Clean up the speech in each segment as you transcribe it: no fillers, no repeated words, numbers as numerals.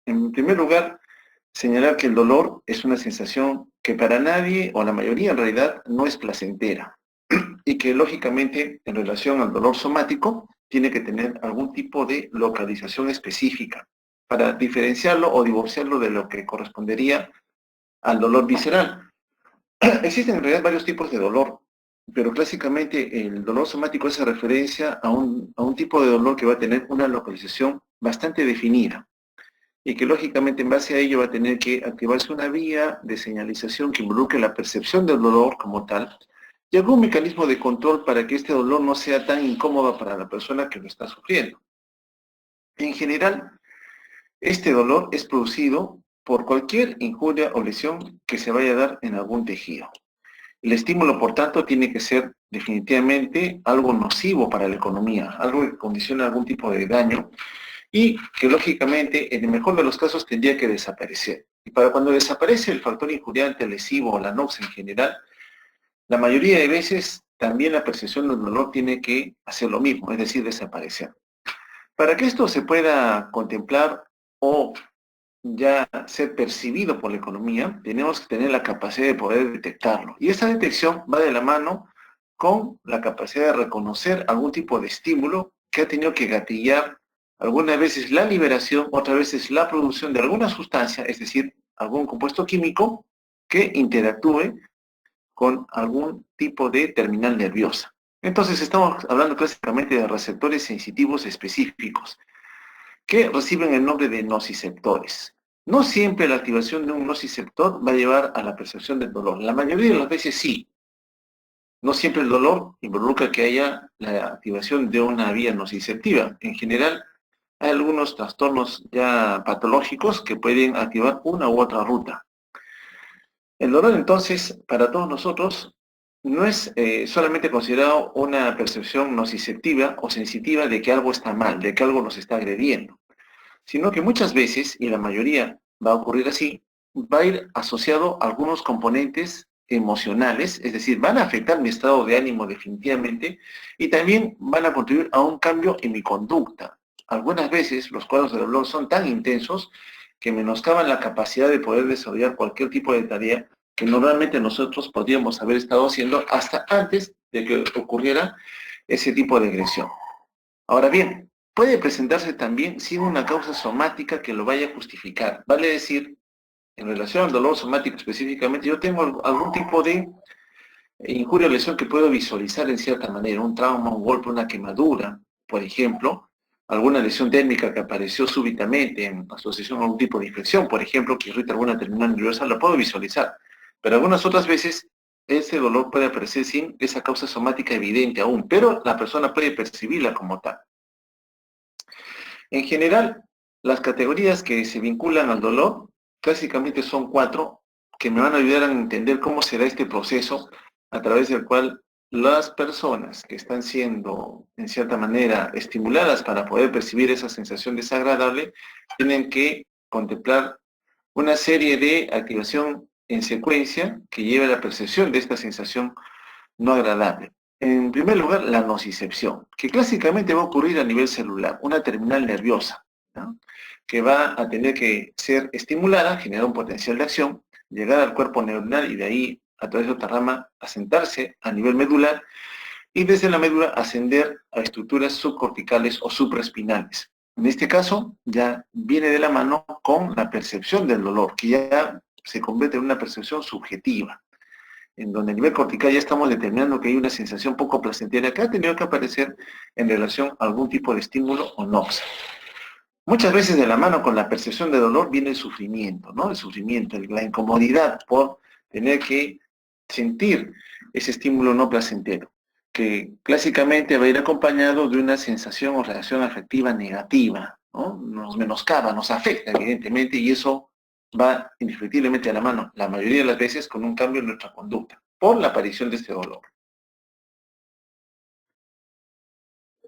En primer lugar, señalar que el dolor es una sensación que para nadie, o la mayoría en realidad, no es placentera. Y que lógicamente, en relación al dolor somático, tiene que tener algún tipo de localización específica para diferenciarlo o divorciarlo de lo que correspondería al dolor visceral. Existen en realidad varios tipos de dolor, pero clásicamente el dolor somático hace referencia a un tipo de dolor que va a tener una localización bastante definida y que lógicamente en base a ello va a tener que activarse una vía de señalización que involucre la percepción del dolor como tal y algún mecanismo de control para que este dolor no sea tan incómodo para la persona que lo está sufriendo. En general, este dolor es producido por cualquier injuria o lesión que se vaya a dar en algún tejido. El estímulo, por tanto, tiene que ser definitivamente algo nocivo para la economía, algo que condiciona algún tipo de daño y que lógicamente en el mejor de los casos tendría que desaparecer. Y para cuando desaparece el factor injuriante, lesivo o la nox en general, la mayoría de veces también la percepción del dolor tiene que hacer lo mismo, es decir, desaparecer. Para que esto se pueda contemplar o ya ser percibido por la economía, tenemos que tener la capacidad de poder detectarlo. Y esta detección va de la mano con la capacidad de reconocer algún tipo de estímulo que ha tenido que gatillar algunas veces la liberación, otras veces la producción de alguna sustancia, es decir, algún compuesto químico que interactúe con algún tipo de terminal nerviosa. Entonces estamos hablando clásicamente de receptores sensitivos específicos que reciben el nombre de nociceptores. No siempre la activación de un nociceptor va a llevar a la percepción del dolor. La mayoría de las veces sí. No siempre el dolor involucra que haya la activación de una vía nociceptiva. En general, hay algunos trastornos ya patológicos que pueden activar una u otra ruta. El dolor, entonces, para todos nosotros, no es solamente considerado una percepción nociceptiva o sensitiva de que algo está mal, de que algo nos está agrediendo, sino que muchas veces, y la mayoría va a ocurrir así, va a ir asociado a algunos componentes emocionales, es decir, van a afectar mi estado de ánimo definitivamente y también van a contribuir a un cambio en mi conducta. Algunas veces los cuadros de dolor son tan intensos que menoscaban la capacidad de poder desarrollar cualquier tipo de tarea que normalmente nosotros podríamos haber estado haciendo hasta antes de que ocurriera ese tipo de agresión. Ahora bien, puede presentarse también sin una causa somática que lo vaya a justificar. Vale decir, en relación al dolor somático específicamente, yo tengo algún tipo de injuria o lesión que puedo visualizar en cierta manera, un trauma, un golpe, una quemadura, por ejemplo, alguna lesión térmica que apareció súbitamente en asociación a algún tipo de infección, por ejemplo, que irrita alguna terminal nerviosa, lo puedo visualizar. Pero algunas otras veces ese dolor puede aparecer sin esa causa somática evidente aún, pero la persona puede percibirla como tal. En general, las categorías que se vinculan al dolor, clásicamente son 4, que me van a ayudar a entender cómo será este proceso a través del cual las personas que están siendo, en cierta manera, estimuladas para poder percibir esa sensación desagradable, tienen que contemplar una serie de activación en secuencia que lleve a la percepción de esta sensación no agradable. En primer lugar, la nocicepción, que clásicamente va a ocurrir a nivel celular, una terminal nerviosa, ¿no?, que va a tener que ser estimulada, generar un potencial de acción, llegar al cuerpo neuronal y de ahí, a través de otra rama, asentarse a nivel medular y desde la médula ascender a estructuras subcorticales o supraespinales. En este caso, ya viene de la mano con la percepción del dolor, que ya se convierte en una percepción subjetiva, en donde a nivel cortical ya estamos determinando que hay una sensación poco placentera que ha tenido que aparecer en relación a algún tipo de estímulo o no. Muchas veces de la mano con la percepción de dolor viene el sufrimiento, ¿no? El sufrimiento, la incomodidad por tener que sentir ese estímulo no placentero, que clásicamente va a ir acompañado de una sensación o reacción afectiva negativa, ¿no? Nos menoscaba, nos afecta evidentemente, y eso va indefectiblemente a la mano, la mayoría de las veces, con un cambio en nuestra conducta, por la aparición de este dolor.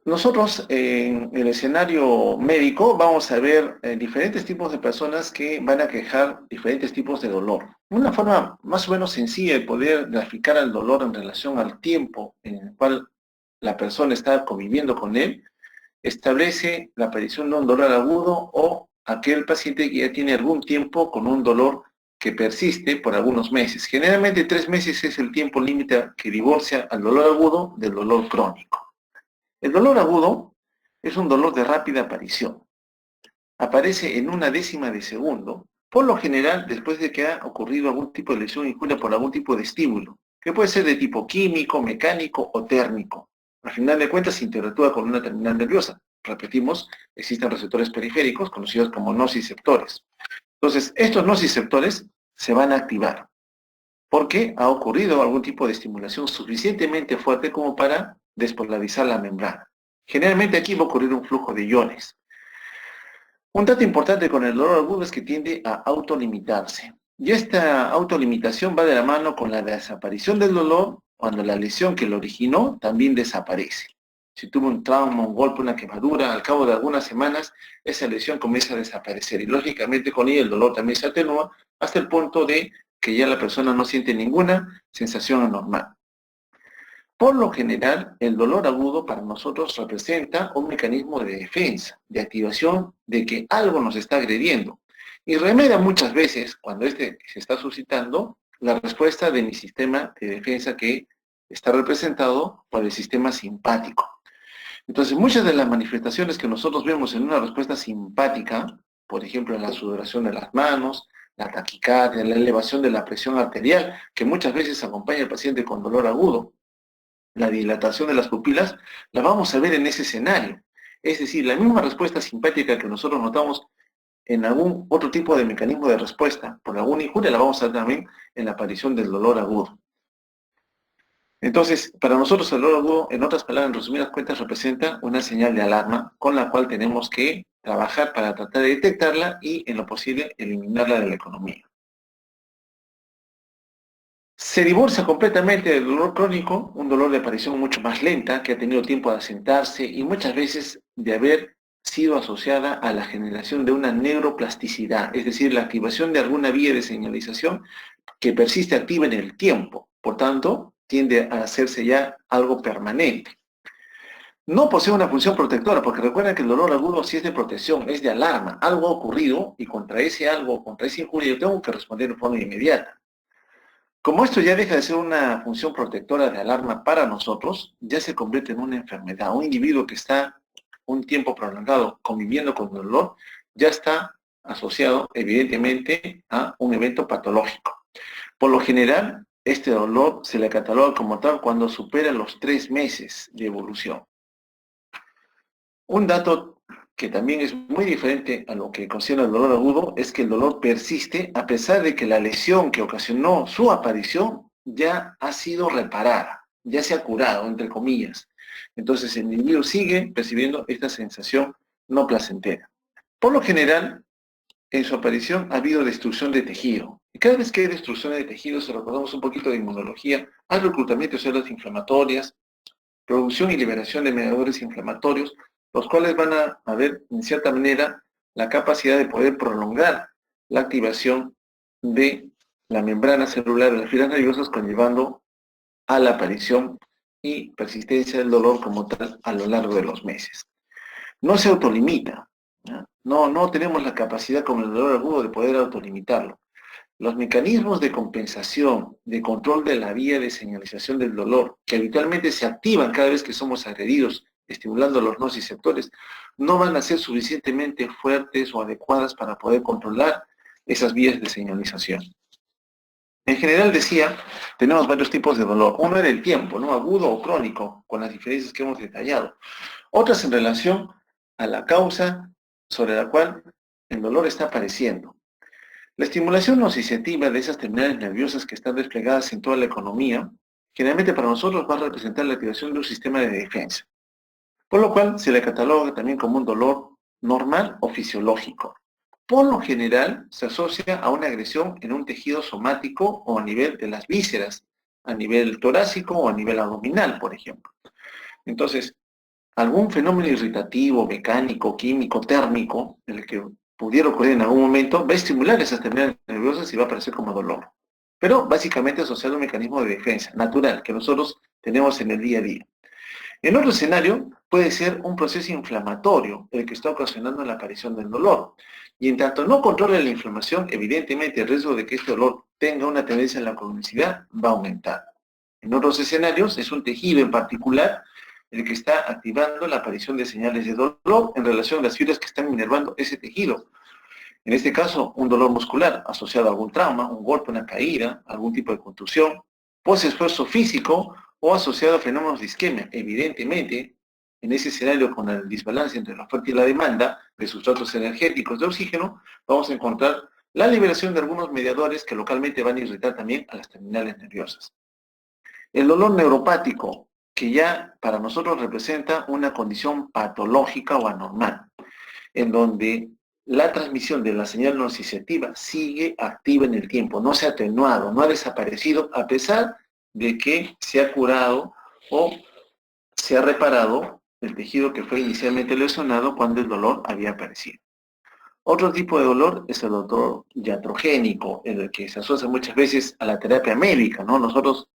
Nosotros en el escenario médico vamos a ver diferentes tipos de personas que van a quejar diferentes tipos de dolor. Una forma más o menos sencilla de poder graficar el dolor en relación al tiempo en el cual la persona está conviviendo con él, establece la aparición de un dolor agudo o aquel paciente que ya tiene algún tiempo con un dolor que persiste por algunos meses. Generalmente 3 meses es el tiempo límite que divorcia al dolor agudo del dolor crónico. El dolor agudo es un dolor de rápida aparición. Aparece en una décima de segundo, por lo general después de que ha ocurrido algún tipo de lesión injuna por algún tipo de estímulo, que puede ser de tipo químico, mecánico o térmico. Al final de cuentas se interactúa con una terminal nerviosa. Repetimos, existen receptores periféricos conocidos como nociceptores. Entonces, estos nociceptores se van a activar porque ha ocurrido algún tipo de estimulación suficientemente fuerte como para despolarizar la membrana. Generalmente aquí va a ocurrir un flujo de iones. Un dato importante con el dolor agudo es que tiende a autolimitarse. Y esta autolimitación va de la mano con la desaparición del dolor cuando la lesión que lo originó también desaparece. Si tuvo un trauma, un golpe, una quemadura, al cabo de algunas semanas, esa lesión comienza a desaparecer. Y lógicamente con ella el dolor también se atenúa hasta el punto de que ya la persona no siente ninguna sensación anormal. Por lo general, el dolor agudo para nosotros representa un mecanismo de defensa, de activación de que algo nos está agrediendo. Y remedia muchas veces, cuando se está suscitando, la respuesta de mi sistema de defensa que está representado por el sistema simpático. Entonces, muchas de las manifestaciones que nosotros vemos en una respuesta simpática, por ejemplo, la sudoración de las manos, la taquicardia, la elevación de la presión arterial, que muchas veces acompaña al paciente con dolor agudo, la dilatación de las pupilas, la vamos a ver en ese escenario. Es decir, la misma respuesta simpática que nosotros notamos en algún otro tipo de mecanismo de respuesta por alguna injuria, la vamos a ver también en la aparición del dolor agudo. Entonces, para nosotros el dolor agudo, en otras palabras, en resumidas cuentas, representa una señal de alarma con la cual tenemos que trabajar para tratar de detectarla y, en lo posible, eliminarla de la economía. Se divorcia completamente del dolor crónico, un dolor de aparición mucho más lenta, que ha tenido tiempo de asentarse y muchas veces de haber sido asociada a la generación de una neuroplasticidad, es decir, la activación de alguna vía de señalización que persiste activa en el tiempo. Por tanto, tiende a hacerse ya algo permanente. No posee una función protectora, porque recuerden que el dolor agudo sí es de protección, es de alarma. Algo ha ocurrido y contra ese algo, contra esa injuria, yo tengo que responder de forma inmediata. Como esto ya deja de ser una función protectora de alarma para nosotros, ya se convierte en una enfermedad. Un individuo que está un tiempo prolongado conviviendo con el dolor, ya está asociado evidentemente a un evento patológico. Por lo general, este dolor se le cataloga como tal cuando supera los 3 meses de evolución. Un dato que también es muy diferente a lo que considera el dolor agudo es que el dolor persiste a pesar de que la lesión que ocasionó su aparición ya ha sido reparada, ya se ha curado, entre comillas. Entonces el individuo sigue percibiendo esta sensación no placentera. Por lo general, en su aparición ha habido destrucción de tejido. Y cada vez que hay destrucción de tejido, si recordamos un poquito de inmunología, hay reclutamiento de células inflamatorias, producción y liberación de mediadores inflamatorios, los cuales van a ver, en cierta manera, la capacidad de poder prolongar la activación de la membrana celular de las fibras nerviosas, conllevando a la aparición y persistencia del dolor como tal a lo largo de los meses. No se autolimita, ¿ya? No tenemos la capacidad como el dolor agudo de poder autolimitarlo. Los mecanismos de compensación, de control de la vía de señalización del dolor, que habitualmente se activan cada vez que somos agredidos, estimulando los nociceptores, no van a ser suficientemente fuertes o adecuadas para poder controlar esas vías de señalización. En general decía, tenemos varios tipos de dolor. Uno era el tiempo, ¿no? Agudo o crónico, con las diferencias que hemos detallado. Otras en relación a la causa sobre la cual el dolor está apareciendo. La estimulación nociceptiva de esas terminales nerviosas que están desplegadas en toda la economía, generalmente para nosotros va a representar la activación de un sistema de defensa, por lo cual se le cataloga también como un dolor normal o fisiológico. Por lo general se asocia a una agresión en un tejido somático o a nivel de las vísceras, a nivel torácico o a nivel abdominal, por ejemplo. Entonces, algún fenómeno irritativo, mecánico, químico, térmico, en el que pudiera ocurrir en algún momento, va a estimular esas terminales nerviosas y va a aparecer como dolor. Pero básicamente asociado a un mecanismo de defensa natural que nosotros tenemos en el día a día. En otro escenario, puede ser un proceso inflamatorio el que está ocasionando la aparición del dolor. Y en tanto no controle la inflamación, evidentemente el riesgo de que este dolor tenga una tendencia en la cronicidad va a aumentar. En otros escenarios, es un tejido en particular el que está activando la aparición de señales de dolor en relación a las fibras que están inervando ese tejido. En este caso, un dolor muscular asociado a algún trauma, un golpe, una caída, algún tipo de contusión, esfuerzo físico o asociado a fenómenos de isquemia. Evidentemente, en ese escenario con el desbalance entre la oferta y la demanda de sustratos energéticos de oxígeno, vamos a encontrar la liberación de algunos mediadores que localmente van a irritar también a las terminales nerviosas. El dolor neuropático, que ya para nosotros representa una condición patológica o anormal, en donde la transmisión de la señal nociceptiva sigue activa en el tiempo, no se ha atenuado, no ha desaparecido, a pesar de que se ha curado o se ha reparado el tejido que fue inicialmente lesionado cuando el dolor había aparecido. Otro tipo de dolor es el dolor iatrogénico, en el que se asocia muchas veces a la terapia médica, ¿no? Nosotros,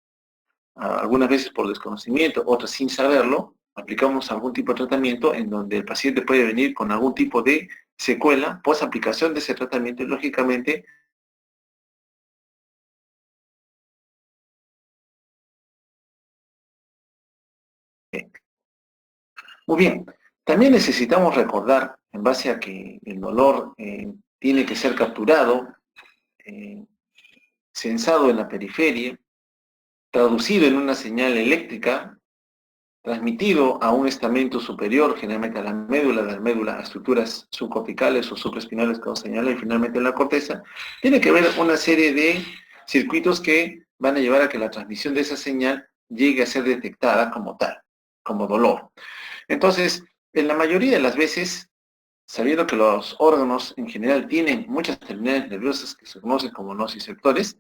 algunas veces por desconocimiento, otras sin saberlo, aplicamos algún tipo de tratamiento en donde el paciente puede venir con algún tipo de secuela post aplicación de ese tratamiento y lógicamente muy bien. También necesitamos recordar, en base a que el dolor tiene que ser capturado, eh, sensado en la periferia, traducido en una señal eléctrica, transmitido a un estamento superior, generalmente a la médula, a estructuras subcorticales o supraespinales, como señala, y finalmente en la corteza, tiene que haber una serie de circuitos que van a llevar a que la transmisión de esa señal llegue a ser detectada como tal, como dolor. Entonces, en la mayoría de las veces, sabiendo que los órganos en general tienen muchas terminales nerviosas que se conocen como nociceptores,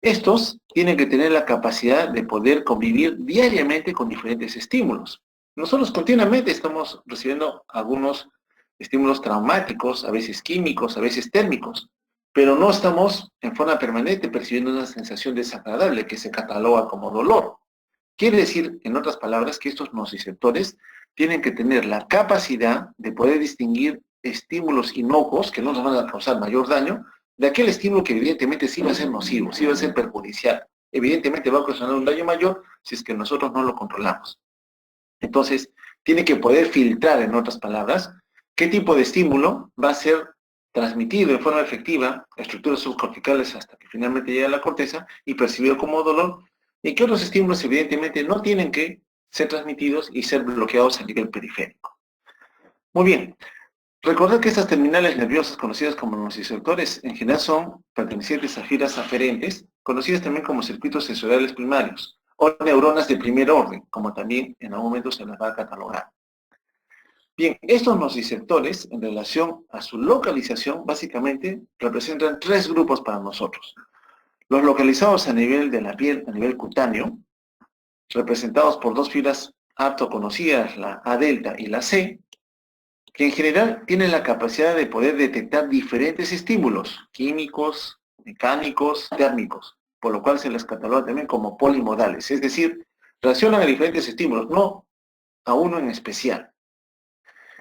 estos tienen que tener la capacidad de poder convivir diariamente con diferentes estímulos. Nosotros continuamente estamos recibiendo algunos estímulos traumáticos, a veces químicos, a veces térmicos, pero no estamos en forma permanente percibiendo una sensación desagradable que se cataloga como dolor. Quiere decir, en otras palabras, que estos nociceptores tienen que tener la capacidad de poder distinguir estímulos inocuos que no nos van a causar mayor daño de aquel estímulo que evidentemente sí va a ser nocivo, sí va a ser perjudicial. Evidentemente va a ocasionar un daño mayor si es que nosotros no lo controlamos. Entonces, tiene que poder filtrar, en otras palabras, qué tipo de estímulo va a ser transmitido en forma efectiva a estructuras subcorticales hasta que finalmente llegue a la corteza y percibido como dolor, y que otros estímulos evidentemente no tienen que ser transmitidos y ser bloqueados a nivel periférico. Muy bien, recordad que estas terminales nerviosas conocidas como nociceptores en general son pertenecientes a fibras aferentes, conocidas también como circuitos sensoriales primarios, o neuronas de primer orden, como también en algún momento se las va a catalogar. Bien, estos nociceptores, en relación a su localización, básicamente representan tres grupos para nosotros. Los localizados a nivel de la piel, a nivel cutáneo, representados por dos fibras harto conocidas, la A delta y la C, que en general tienen la capacidad de poder detectar diferentes estímulos, químicos, mecánicos, térmicos, por lo cual se les cataloga también como polimodales, es decir, reaccionan a diferentes estímulos, no a uno en especial.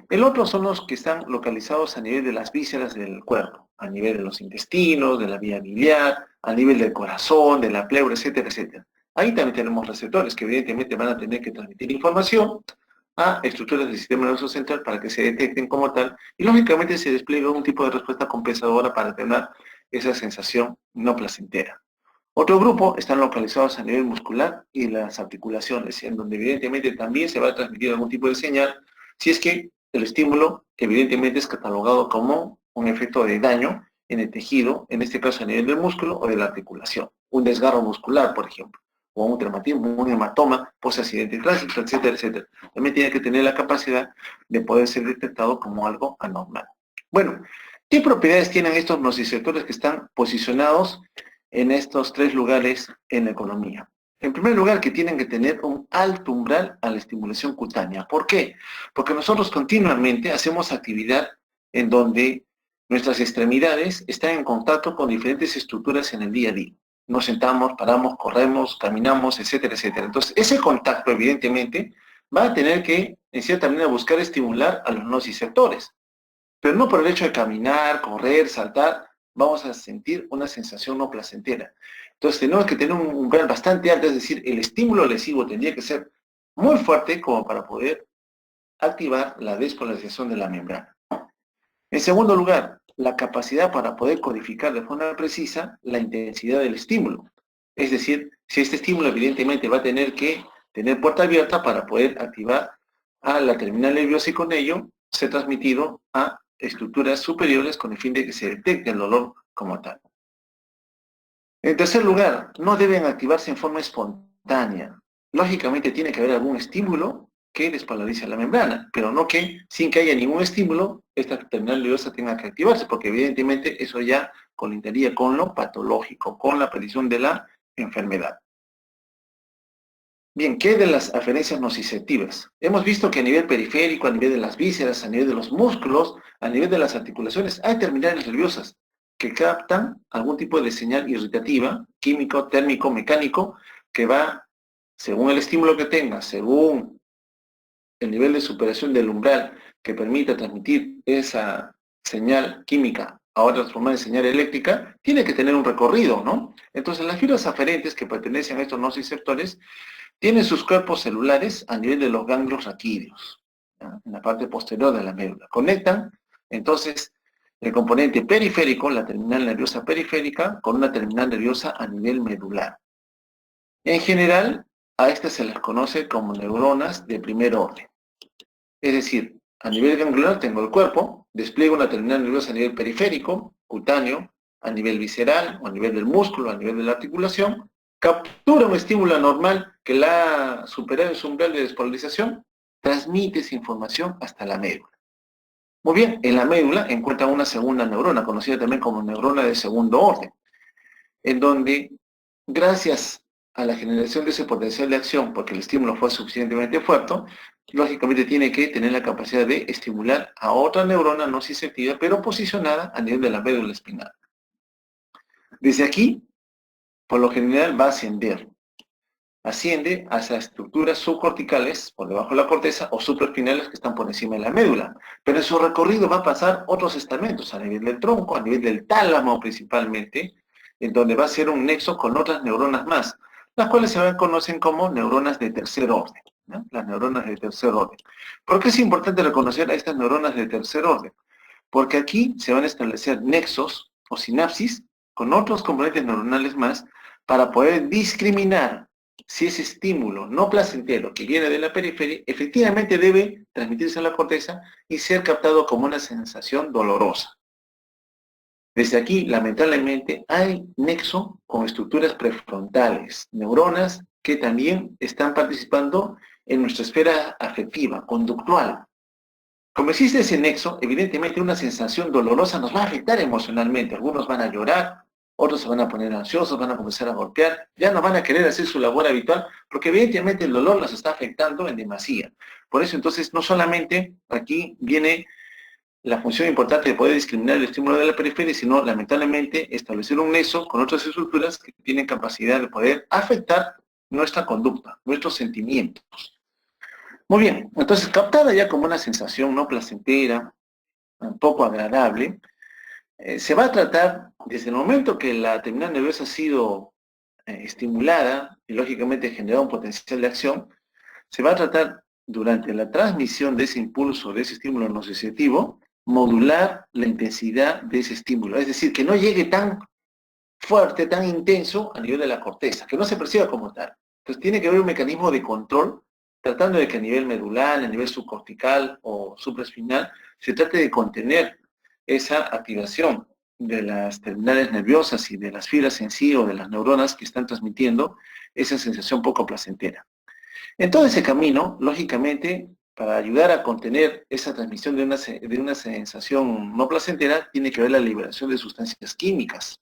El otro son los que están localizados a nivel de las vísceras del cuerpo, a nivel de los intestinos, de la vía biliar, a nivel del corazón, de la pleura, etcétera, etcétera. Ahí también tenemos receptores que evidentemente van a tener que transmitir información a estructuras del sistema nervioso central para que se detecten como tal y lógicamente se despliega un tipo de respuesta compensadora para tener esa sensación no placentera. Otro grupo están localizados a nivel muscular y las articulaciones, en donde evidentemente también se va a transmitir algún tipo de señal si es que el estímulo evidentemente es catalogado como un efecto de daño en el tejido, en este caso a nivel del músculo o de la articulación. Un desgarro muscular, por ejemplo, o un traumatismo, un hematoma, post-accidente de tránsito, etcétera, etcétera. También tiene que tener la capacidad de poder ser detectado como algo anormal. Bueno, ¿qué propiedades tienen estos nociceptores que están posicionados en estos tres lugares en la economía? En primer lugar, que tienen que tener un alto umbral a la estimulación cutánea. ¿Por qué? Porque nosotros continuamente hacemos actividad en donde nuestras extremidades están en contacto con diferentes estructuras en el día a día. Nos sentamos, paramos, corremos, caminamos, etcétera, etcétera. Entonces, ese contacto, evidentemente, va a tener que, en cierta manera, buscar estimular a los nociceptores. Pero no por el hecho de caminar, correr, saltar, vamos a sentir una sensación no placentera. Entonces tenemos que tener un umbral bastante alto, es decir, el estímulo lesivo tendría que ser muy fuerte como para poder activar la despolarización de la membrana. En segundo lugar, la capacidad para poder codificar de forma precisa la intensidad del estímulo. Es decir, si este estímulo evidentemente va a tener que tener puerta abierta para poder activar a la terminal nerviosa y con ello ser transmitido a estructuras superiores con el fin de que se detecte el dolor como tal. En tercer lugar, no deben activarse en forma espontánea. Lógicamente tiene que haber algún estímulo que despolarice la membrana, pero no que sin que haya ningún estímulo, esta terminal nerviosa tenga que activarse, porque evidentemente eso ya colindaría con lo patológico, con la predicción de la enfermedad. Bien, ¿qué de las aferencias nociceptivas? Hemos visto que a nivel periférico, a nivel de las vísceras, a nivel de los músculos, a nivel de las articulaciones, hay terminales nerviosas que captan algún tipo de señal irritativa, químico, térmico, mecánico, que va, según el estímulo que tenga, según el nivel de superación del umbral que permita transmitir esa señal química ahora transformada en señal eléctrica, tiene que tener un recorrido, ¿no? Entonces las fibras aferentes que pertenecen a estos nociceptores tienen sus cuerpos celulares a nivel de los ganglios raquídeos, ¿ya? En la parte posterior de la médula. Conectan, entonces, el componente periférico, la terminal nerviosa periférica, con una terminal nerviosa a nivel medular. En general, a estas se las conoce como neuronas de primer orden. Es decir, a nivel gangliar tengo el cuerpo, despliego una terminal nerviosa a nivel periférico, cutáneo, a nivel visceral, o a nivel del músculo, a nivel de la articulación, captura un estímulo anormal que la ha superado en su umbral de despolarización, transmite esa información hasta la médula. Muy bien, en la médula encuentra una segunda neurona, conocida también como neurona de segundo orden, en donde, gracias a la generación de ese potencial de acción, porque el estímulo fue suficientemente fuerte, lógicamente tiene que tener la capacidad de estimular a otra neurona nociceptiva, pero posicionada a nivel de la médula espinal. Desde aquí, por lo general, va a asciende hacia estructuras subcorticales, por debajo de la corteza, o supraespinales que están por encima de la médula. Pero en su recorrido va a pasar otros estamentos, a nivel del tronco, a nivel del tálamo principalmente, en donde va a ser un nexo con otras neuronas más, las cuales se conocen como neuronas de tercer orden, ¿no? Las neuronas de tercer orden. ¿Por qué es importante reconocer a estas neuronas de tercer orden? Porque aquí se van a establecer nexos o sinapsis con otros componentes neuronales más para poder discriminar si ese estímulo no placentero que viene de la periferia efectivamente debe transmitirse a la corteza y ser captado como una sensación dolorosa. Desde aquí, lamentablemente, hay nexo con estructuras prefrontales, neuronas que también están participando en nuestra esfera afectiva, conductual. Como existe ese nexo, evidentemente una sensación dolorosa nos va a afectar emocionalmente. Algunos van a llorar, otros se van a poner ansiosos, van a comenzar a golpear, ya no van a querer hacer su labor habitual, porque evidentemente el dolor los está afectando en demasía. Por eso entonces no solamente aquí viene la función importante de poder discriminar el estímulo de la periferia, sino lamentablemente establecer un nexo con otras estructuras que tienen capacidad de poder afectar nuestra conducta, nuestros sentimientos. Muy bien, entonces captada ya como una sensación no placentera, un poco agradable, se va a tratar desde el momento que la terminal nerviosa ha sido estimulada y lógicamente generado un potencial de acción, se va a tratar durante la transmisión de ese impulso, de ese estímulo nociceptivo, modular la intensidad de ese estímulo, es decir, que no llegue tan fuerte, tan intenso a nivel de la corteza, que no se perciba como tal. Entonces tiene que haber un mecanismo de control tratando de que a nivel medular, a nivel subcortical o supraespinal, se trate de contener esa activación de las terminales nerviosas y de las fibras en sí o de las neuronas que están transmitiendo esa sensación poco placentera. En todo ese camino, lógicamente, para ayudar a contener esa transmisión de una sensación no placentera, tiene que haber la liberación de sustancias químicas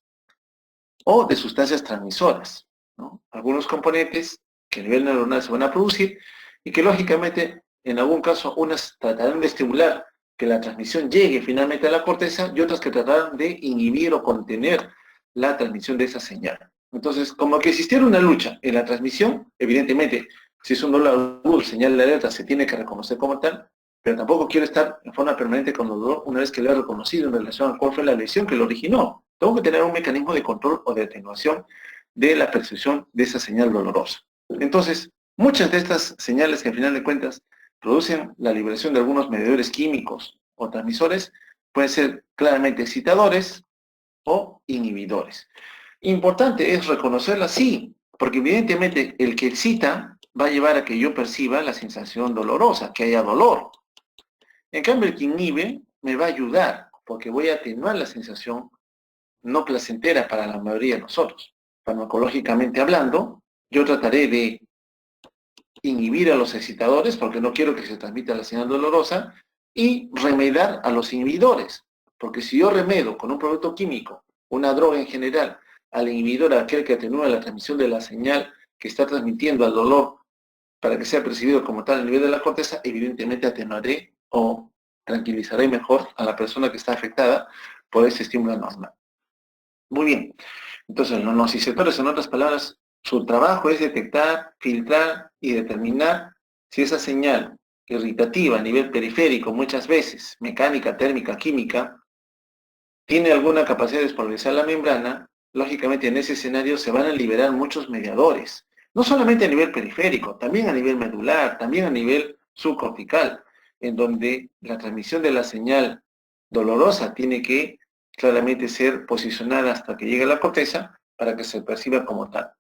o de sustancias transmisoras, ¿no? Algunos componentes que a nivel neuronal se van a producir y que lógicamente en algún caso unas tratarán de estimular que la transmisión llegue finalmente a la corteza y otras que tratarán de inhibir o contener la transmisión de esa señal. Entonces, como que existiera una lucha en la transmisión, evidentemente, Si es un dolor agudo, señal de alerta, se tiene que reconocer como tal, pero tampoco quiero estar en forma permanente con el dolor una vez que lo he reconocido en relación a cuál fue la lesión que lo originó. Tengo que tener un mecanismo de control o de atenuación de la percepción de esa señal dolorosa. Entonces, muchas de estas señales que al final de cuentas producen la liberación de algunos mediadores químicos o transmisores pueden ser claramente excitadores o inhibidores. Importante es reconocerlas, sí, porque evidentemente el que excita va a llevar a que yo perciba la sensación dolorosa, que haya dolor. En cambio, el que inhibe me va a ayudar, porque voy a atenuar la sensación no placentera para la mayoría de nosotros. Farmacológicamente hablando, yo trataré de inhibir a los excitadores, porque no quiero que se transmita la señal dolorosa, y remediar a los inhibidores, porque si yo remedo con un producto químico, una droga en general, al inhibidor, a aquel que atenúa la transmisión de la señal que está transmitiendo al dolor para que sea percibido como tal a nivel de la corteza, evidentemente atenuaré o tranquilizaré mejor a la persona que está afectada por ese estímulo anormal. Muy bien. Entonces, los nociceptores, en otras palabras, su trabajo es detectar, filtrar y determinar si esa señal irritativa a nivel periférico, muchas veces mecánica, térmica, química, tiene alguna capacidad de despolarizar la membrana. Lógicamente, en ese escenario se van a liberar muchos mediadores, no solamente a nivel periférico, también a nivel medular, también a nivel subcortical, en donde la transmisión de la señal dolorosa tiene que claramente ser posicionada hasta que llegue a la corteza para que se perciba como tal.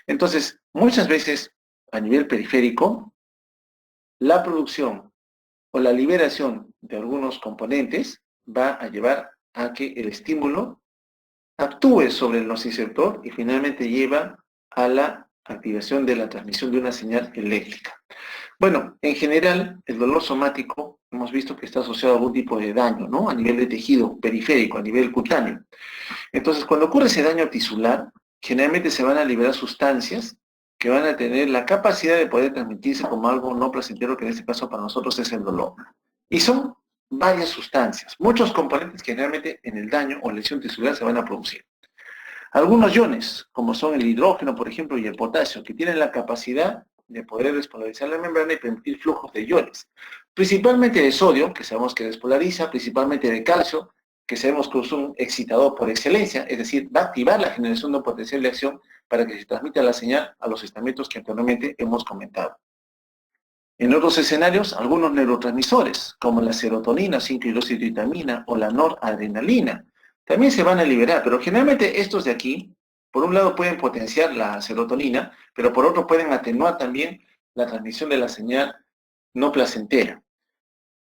Entonces, muchas veces a nivel periférico, la producción o la liberación de algunos componentes va a llevar a que el estímulo actúe sobre el nociceptor y finalmente lleva a la activación de la transmisión de una señal eléctrica. Bueno, en general, el dolor somático hemos visto que está asociado a algún tipo de daño, ¿no? A nivel de tejido periférico, a nivel cutáneo. Entonces, cuando ocurre ese daño tisular, generalmente se van a liberar sustancias que van a tener la capacidad de poder transmitirse como algo no placentero, que en este caso para nosotros es el dolor. Y son varias sustancias, muchos componentes que generalmente en el daño o lesión tisular se van a producir. Algunos iones, como son el hidrógeno, por ejemplo, y el potasio, que tienen la capacidad de poder despolarizar la membrana y permitir flujos de iones. Principalmente de sodio, que sabemos que despolariza, principalmente de calcio, que sabemos que es un excitador por excelencia, es decir, va a activar la generación de un potencial de acción para que se transmita la señal a los estamentos que anteriormente hemos comentado. En otros escenarios, algunos neurotransmisores, como la serotonina, 5-hidroxitritamina o la noradrenalina, también se van a liberar, pero generalmente estos de aquí, por un lado pueden potenciar la serotonina, pero por otro pueden atenuar también la transmisión de la señal no placentera.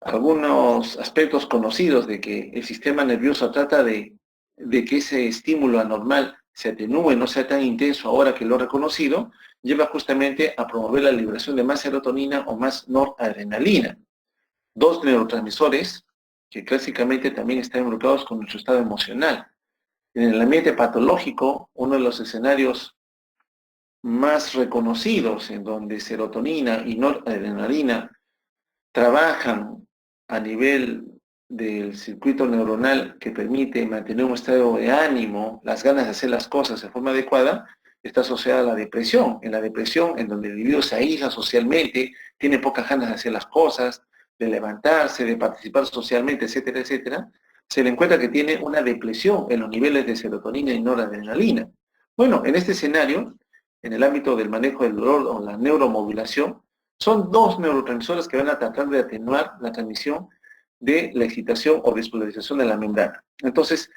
Algunos aspectos conocidos de que el sistema nervioso trata de que ese estímulo anormal se atenúe, no sea tan intenso ahora que lo ha reconocido, lleva justamente a promover la liberación de más serotonina o más noradrenalina. Dos neurotransmisores que clásicamente también están involucrados con nuestro estado emocional. En el ambiente patológico, uno de los escenarios más reconocidos en donde serotonina y noradrenalina trabajan a nivel del circuito neuronal que permite mantener un estado de ánimo, las ganas de hacer las cosas de forma adecuada, está asociada a la depresión. En la depresión, en donde el individuo se aísla socialmente, tiene pocas ganas de hacer las cosas, de levantarse, de participar socialmente, etcétera, etcétera, se le encuentra que tiene una depresión en los niveles de serotonina y noradrenalina. Bueno, en este escenario, en el ámbito del manejo del dolor o la neuromodulación, son dos neurotransmisores que van a tratar de atenuar la transmisión de la excitación o despolarización de la membrana. Entonces,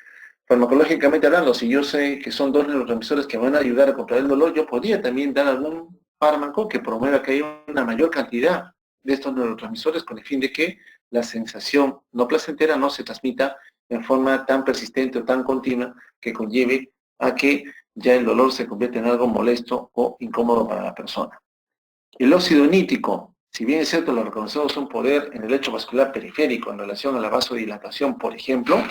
farmacológicamente hablando, si yo sé que son dos neurotransmisores que van a ayudar a controlar el dolor, yo podría también dar algún fármaco que promueva que haya una mayor cantidad de estos neurotransmisores con el fin de que la sensación no placentera no se transmita en forma tan persistente o tan continua que conlleve a que ya el dolor se convierta en algo molesto o incómodo para la persona. El óxido nítrico, si bien es cierto, lo reconocemos un poder en el lecho vascular periférico en relación a la vasodilatación, por ejemplo,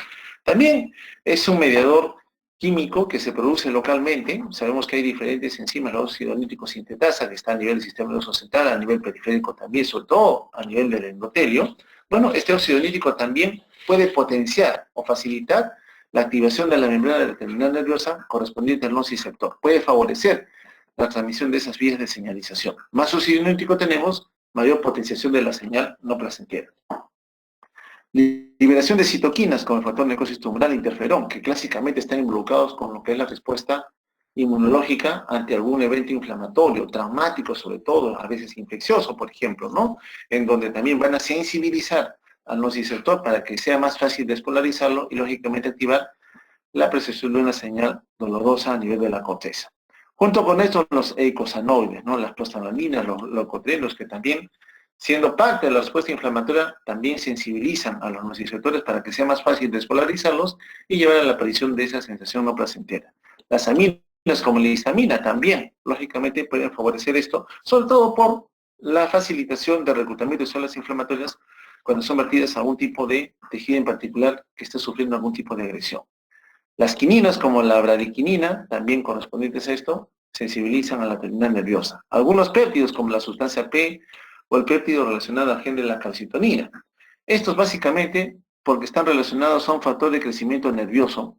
también es un mediador químico que se produce localmente. Sabemos que hay diferentes enzimas, el óxido nítrico sintetasa, que está a nivel del sistema nervioso central, a nivel periférico también, sobre todo a nivel del endotelio. Bueno, este óxido nítrico también puede potenciar o facilitar la activación de la membrana de la terminal nerviosa correspondiente al nociceptor. Puede favorecer la transmisión de esas vías de señalización. Más óxido nítrico tenemos, mayor potenciación de la señal no placentera. Liberación de citoquinas como el factor necrosis tumoral e interferón, que clásicamente están involucrados con lo que es la respuesta inmunológica ante algún evento inflamatorio, traumático sobre todo, a veces infeccioso, por ejemplo, ¿no? En donde también van a sensibilizar al nociceptor para que sea más fácil despolarizarlo y lógicamente activar la percepción de una señal dolorosa a nivel de la corteza. Junto con esto, los eicosanoides, ¿no? Las prostaglandinas, los leucotrienos, que también, siendo parte de la respuesta inflamatoria, también sensibilizan a los nociceptores para que sea más fácil despolarizarlos y llevar a la aparición de esa sensación no placentera. Las aminas, como la histamina, también, lógicamente, pueden favorecer esto, sobre todo por la facilitación de reclutamiento de células inflamatorias cuando son vertidas a algún tipo de tejido en particular que esté sufriendo algún tipo de agresión. Las quininas, como la bradiquinina, también correspondientes a esto, sensibilizan a la terminal nerviosa. Algunos péptidos, como la sustancia P o el péptido relacionado al gen de la calcitonina. Estos básicamente, porque están relacionados a un factor de crecimiento nervioso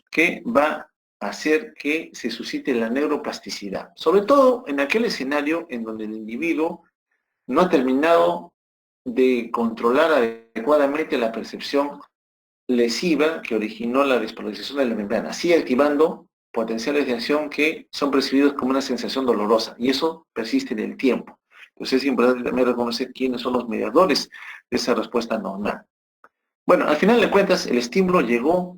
que va a hacer que se suscite la neuroplasticidad. Sobre todo en aquel escenario en donde el individuo no ha terminado de controlar adecuadamente la percepción lesiva que originó la despolarización de la membrana, así activando potenciales de acción que son percibidos como una sensación dolorosa, y eso persiste en el tiempo. Entonces es importante también reconocer quiénes son los mediadores de esa respuesta normal. Bueno, al final de cuentas, el estímulo llegó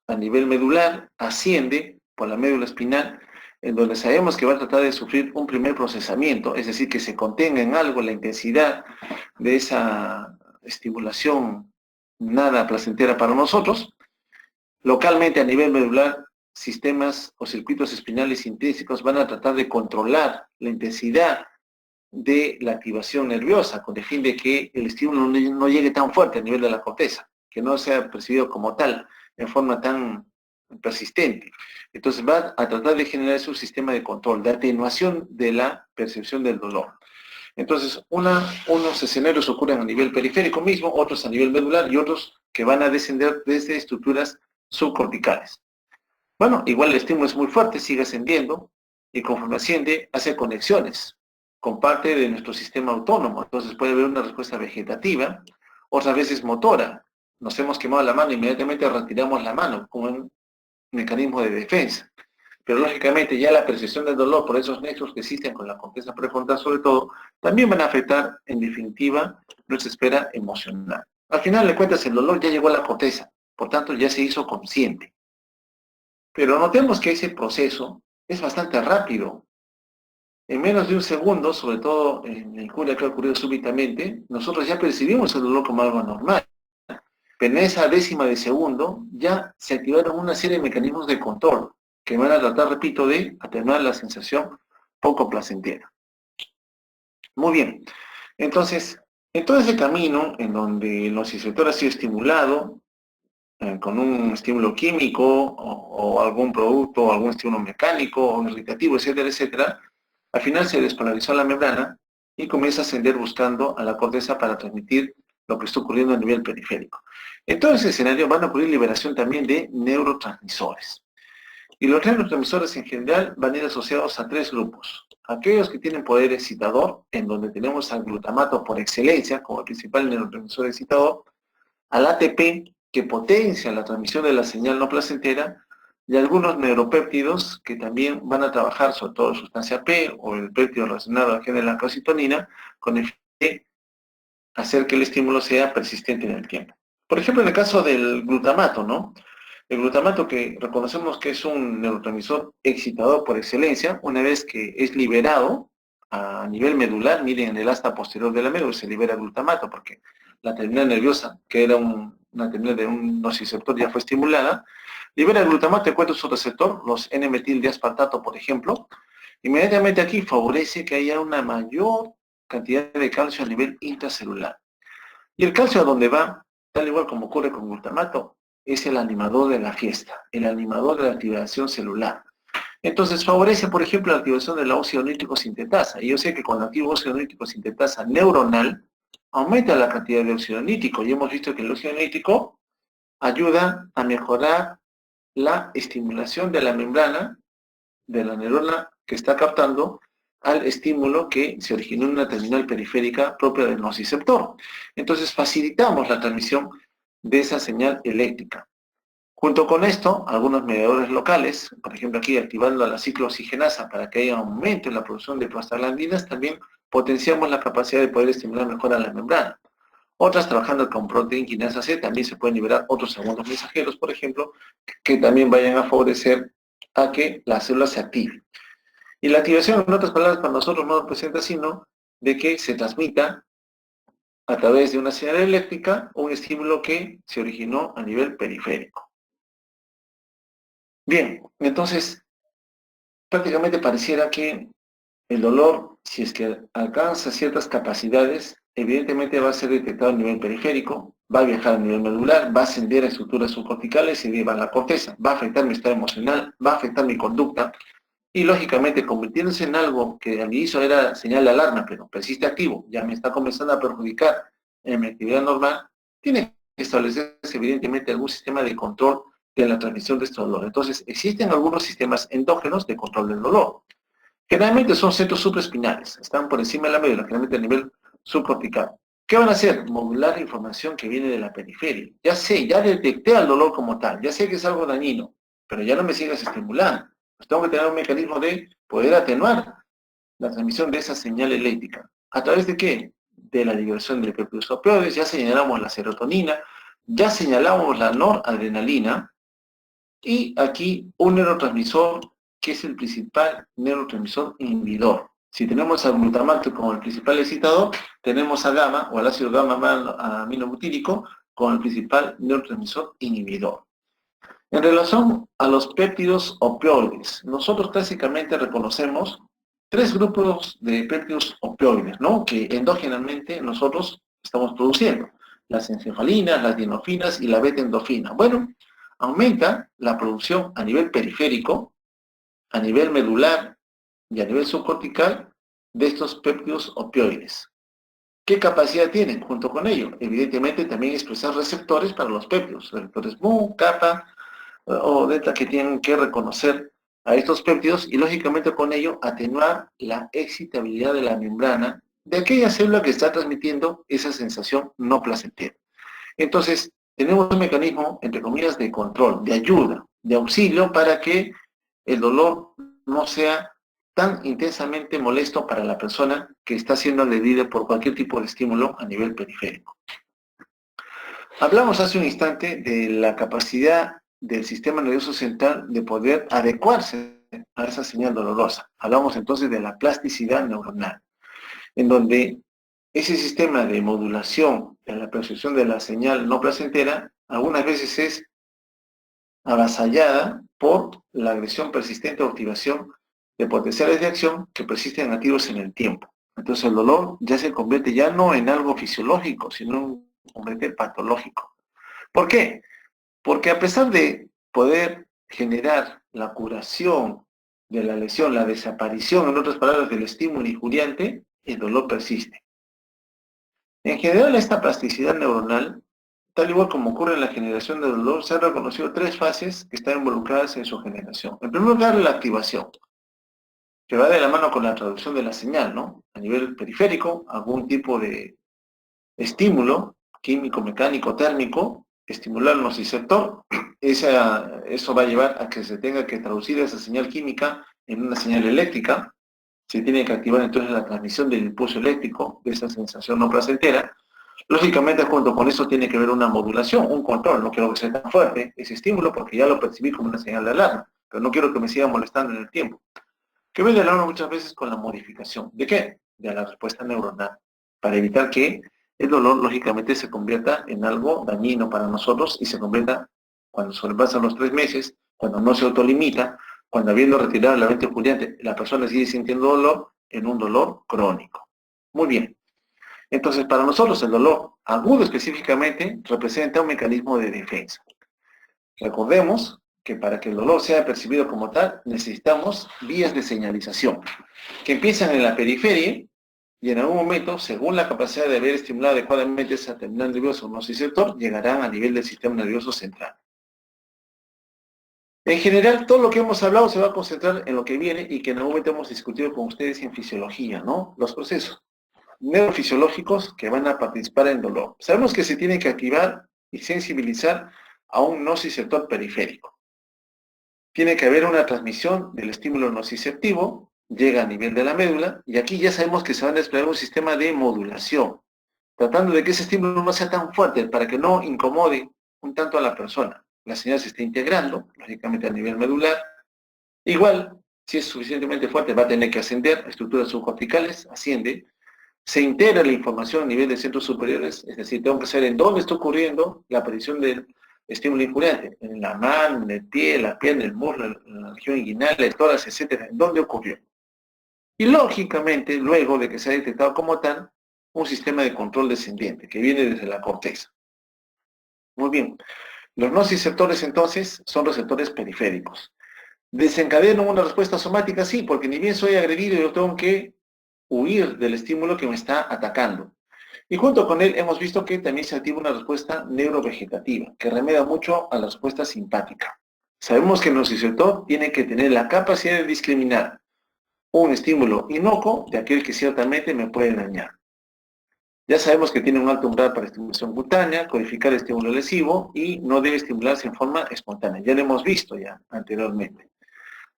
a nivel medular, asciende por la médula espinal, en donde sabemos que va a tratar de sufrir un primer procesamiento, es decir, que se contenga en algo la intensidad de esa estimulación nada placentera para nosotros. Localmente a nivel medular, sistemas o circuitos espinales intrínsecos van a tratar de controlar la intensidad de la activación nerviosa, con el fin de que el estímulo no llegue tan fuerte a nivel de la corteza, que no sea percibido como tal, en forma tan persistente. Entonces va a tratar de generar un sistema de control, de atenuación de la percepción del dolor. Entonces, unos escenarios ocurren a nivel periférico mismo, otros a nivel medular y otros que van a descender desde estructuras subcorticales. Bueno, igual el estímulo es muy fuerte, sigue ascendiendo y conforme asciende hace conexiones con parte de nuestro sistema autónomo. Entonces puede haber una respuesta vegetativa, otras veces motora. Nos hemos quemado la mano, inmediatamente retiramos la mano como un mecanismo de defensa. Pero lógicamente ya la percepción del dolor por esos nexos que existen con la corteza prefrontal sobre todo, también van a afectar en definitiva nuestra esfera emocional. Al final de cuentas el dolor ya llegó a la corteza, por tanto ya se hizo consciente. Pero notemos que ese proceso es bastante rápido. En menos de un segundo, sobre todo en el curia que ha ocurrido súbitamente, nosotros ya percibimos el dolor como algo normal. Pero en esa décima de segundo ya se activaron una serie de mecanismos de control que van a tratar, repito, de atenuar la sensación poco placentera. Muy bien. Entonces, en todo ese camino en donde el nociceptor ha sido estimulado con un estímulo químico o algún producto, o algún estímulo mecánico o irritativo, etcétera, etcétera, al final se despolarizó la membrana y comienza a ascender buscando a la corteza para transmitir lo que está ocurriendo a nivel periférico. En todo ese escenario van a ocurrir liberación también de neurotransmisores. Y los neurotransmisores en general van a ir asociados a tres grupos. Aquellos que tienen poder excitador, en donde tenemos al glutamato por excelencia como el principal neurotransmisor excitador, al ATP, que potencia la transmisión de la señal no placentera, y algunos neuropéptidos que también van a trabajar, sobre todo sustancia P o el péptido relacionado al gen de la calcitonina, con el fin de hacer que el estímulo sea persistente en el tiempo. Por ejemplo, en el caso del glutamato, ¿no? El glutamato, que reconocemos que es un neurotransmisor excitador por excelencia, una vez que es liberado a nivel medular, miren en el asta posterior de la médula se libera glutamato, porque la terminal nerviosa, que era una terminal de un nociceptor, ya fue estimulada, libera el glutamato de cuenta su receptor, los N-metil de aspartato, por ejemplo. Inmediatamente aquí favorece que haya una mayor cantidad de calcio a nivel intracelular. Y el calcio a donde va, tal igual como ocurre con glutamato, es el animador de la fiesta, el animador de la activación celular. Entonces favorece, por ejemplo, la activación de la óxido nítrico sintetasa. Y yo sé que cuando activo óxido nítrico sintetasa neuronal, aumenta la cantidad de óxido nítrico. Y hemos visto que el óxido nítrico ayuda a mejorar la estimulación de la membrana de la neurona que está captando al estímulo que se originó en una terminal periférica propia del nociceptor. Entonces facilitamos la transmisión de esa señal eléctrica. Junto con esto, algunos mediadores locales, por ejemplo aquí activando la ciclooxigenasa para que haya aumento en la producción de prostaglandinas, también potenciamos la capacidad de poder estimular mejor a la membrana. Otras trabajando con proteína quinasa C también se pueden liberar otros segundos mensajeros, por ejemplo, que también vayan a favorecer a que la célula se active. Y la activación, en otras palabras, para nosotros no representa sino de que se transmita a través de una señal eléctrica un estímulo que se originó a nivel periférico. Bien, entonces prácticamente pareciera que el dolor, si es que alcanza ciertas capacidades, evidentemente va a ser detectado a nivel periférico, va a viajar a nivel medular, va a ascender a estructuras subcorticales y llevar a la corteza, va a afectar mi estado emocional, va a afectar mi conducta y lógicamente convirtiéndose en algo que al inicio era señal de alarma, pero persiste activo, ya me está comenzando a perjudicar en mi actividad normal, tiene que establecerse evidentemente algún sistema de control de la transmisión de este dolor. Entonces, existen algunos sistemas endógenos de control del dolor. Generalmente son centros supraespinales, están por encima de la médula, generalmente a nivel subcortical. ¿Qué van a hacer? Modular la información que viene de la periferia. Ya sé, ya detecté al dolor como tal, ya sé que es algo dañino, pero ya no me sigas estimulando. Pues tengo que tener un mecanismo de poder atenuar la transmisión de esa señal eléctrica. ¿A través de qué? De la liberación de péptidos opioides, ya señalamos la serotonina, ya señalamos la noradrenalina, y aquí un neurotransmisor que es el principal neurotransmisor inhibidor. Si tenemos al glutamato como el principal excitador, tenemos a GAMA o al ácido gamma aminobutírico como el principal neurotransmisor inhibidor. En relación a los péptidos opioides, nosotros clásicamente reconocemos tres grupos de péptidos opioides, ¿no? Que endógenamente nosotros estamos produciendo. Las encefalinas, las dienorfinas y la beta-endorfina. Bueno, aumenta la producción a nivel periférico, a nivel medular y a nivel subcortical de estos péptidos opioides. ¿Qué capacidad tienen junto con ello? Evidentemente también expresar receptores para los péptidos, receptores mu, kappa o delta que tienen que reconocer a estos péptidos y lógicamente con ello atenuar la excitabilidad de la membrana de aquella célula que está transmitiendo esa sensación no placentera. Entonces, tenemos un mecanismo, entre comillas, de control, de ayuda, de auxilio para que el dolor no sea tan intensamente molesto para la persona que está siendo agredida por cualquier tipo de estímulo a nivel periférico. Hablamos hace un instante de la capacidad del sistema nervioso central de poder adecuarse a esa señal dolorosa. Hablamos entonces de la plasticidad neuronal, en donde ese sistema de modulación de la percepción de la señal no placentera algunas veces es avasallada por la agresión persistente o activación de potenciales de acción que persisten activos en el tiempo. Entonces el dolor ya se convierte ya no en algo fisiológico, sino en un componente patológico. ¿Por qué? Porque a pesar de poder generar la curación de la lesión, la desaparición, en otras palabras, del estímulo injuriante, el dolor persiste. En general, esta plasticidad neuronal, tal igual como ocurre en la generación de dolor, se han reconocido tres fases que están involucradas en su generación. En primer lugar, la activación, que va de la mano con la traducción de la señal, ¿no? A nivel periférico, algún tipo de estímulo químico, mecánico, térmico, estimular el nociceptor, eso va a llevar a que se tenga que traducir esa señal química en una señal eléctrica, se tiene que activar entonces la transmisión del impulso eléctrico, de esa sensación no placentera. Lógicamente, junto con eso tiene que haber una modulación, un control. No quiero que sea tan fuerte ese estímulo porque ya lo percibí como una señal de alarma, pero no quiero que me siga molestando en el tiempo. Que viene de la mano muchas veces con la modificación. ¿De qué? De la respuesta neuronal, para evitar que el dolor, lógicamente, se convierta en algo dañino para nosotros y se convierta, cuando sobrepasan los 3 meses, cuando no se autolimita, cuando habiendo retirado la mente juliante, la persona sigue sintiendo dolor, en un dolor crónico. Muy bien. Entonces, para nosotros el dolor agudo específicamente representa un mecanismo de defensa. Recordemos que para que el dolor sea percibido como tal, necesitamos vías de señalización, que empiezan en la periferia y en algún momento, según la capacidad de haber estimulado adecuadamente esa terminal nerviosa o nociceptor, llegarán a nivel del sistema nervioso central. En general, todo lo que hemos hablado se va a concentrar en lo que viene y que en algún momento hemos discutido con ustedes en fisiología, ¿no? Los procesos neurofisiológicos que van a participar en dolor. Sabemos que se tiene que activar y sensibilizar a un nociceptor periférico. Tiene que haber una transmisión del estímulo nociceptivo, llega a nivel de la médula, y aquí ya sabemos que se va a desplegar un sistema de modulación, tratando de que ese estímulo no sea tan fuerte para que no incomode un tanto a la persona. La señal se está integrando, lógicamente a nivel medular. Igual, si es suficientemente fuerte, va a tener que ascender a estructuras subcorticales, asciende, se integra la información a nivel de centros superiores, es decir, tengo que saber en dónde está ocurriendo la aparición del estímulo injuriante, en la mano, en el pie, la pierna, el muslo, la región inguinal, el tórax, etcétera, en dónde ocurrió. Y lógicamente, luego de que se ha detectado como tal, un sistema de control descendiente que viene desde la corteza. Muy bien, los nociceptores entonces son receptores periféricos. ¿Desencadenan una respuesta somática? Sí, porque ni bien soy agredido, yo tengo que huir del estímulo que me está atacando. Y junto con él hemos visto que también se activa una respuesta neurovegetativa, que remedia mucho a la respuesta simpática. Sabemos que el nociceptor tiene que tener la capacidad de discriminar un estímulo inocuo de aquel que ciertamente me puede dañar. Ya sabemos que tiene un alto umbral para estimulación cutánea, codificar el estímulo lesivo y no debe estimularse en forma espontánea. Ya lo hemos visto ya anteriormente.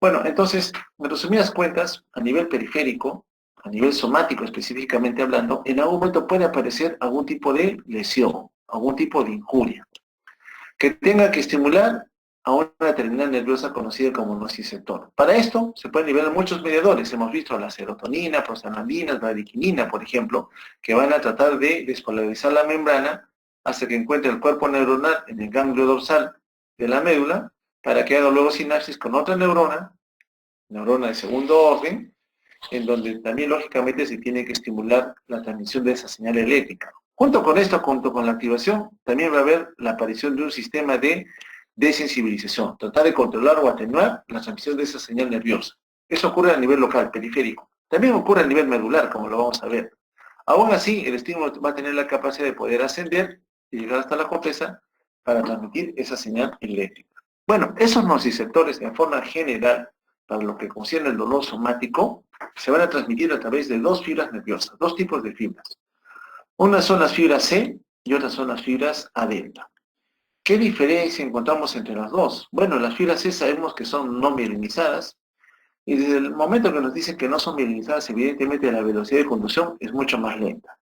Bueno, entonces, en resumidas cuentas, a nivel periférico, a nivel somático específicamente hablando, en algún momento puede aparecer algún tipo de lesión, algún tipo de injuria, que tenga que estimular a una terminal nerviosa conocida como nociceptor. Para esto se pueden liberar muchos mediadores. Hemos visto la serotonina, prostaglandinas, bradiquinina, por ejemplo, que van a tratar de despolarizar la membrana hasta que encuentre el cuerpo neuronal en el ganglio dorsal de la médula para que haga luego sinapsis con otra neurona de segundo orden, en donde también lógicamente se tiene que estimular la transmisión de esa señal eléctrica. Junto con esto, junto con la activación, también va a haber la aparición de un sistema de desensibilización, tratar de controlar o atenuar la transmisión de esa señal nerviosa. Eso ocurre a nivel local, periférico. También ocurre a nivel medular, como lo vamos a ver. Aún así, el estímulo va a tener la capacidad de poder ascender y llegar hasta la corteza para transmitir esa señal eléctrica. Bueno, esos nociceptores en forma general, para lo que concierne el dolor somático, se van a transmitir a través de dos fibras nerviosas, dos tipos de fibras. Unas son las fibras C y otras son las fibras A delta. ¿Qué diferencia encontramos entre las dos? Bueno, las fibras C sabemos que son no mielinizadas, y desde el momento que nos dicen que no son mielinizadas, evidentemente la velocidad de conducción es mucho más lenta,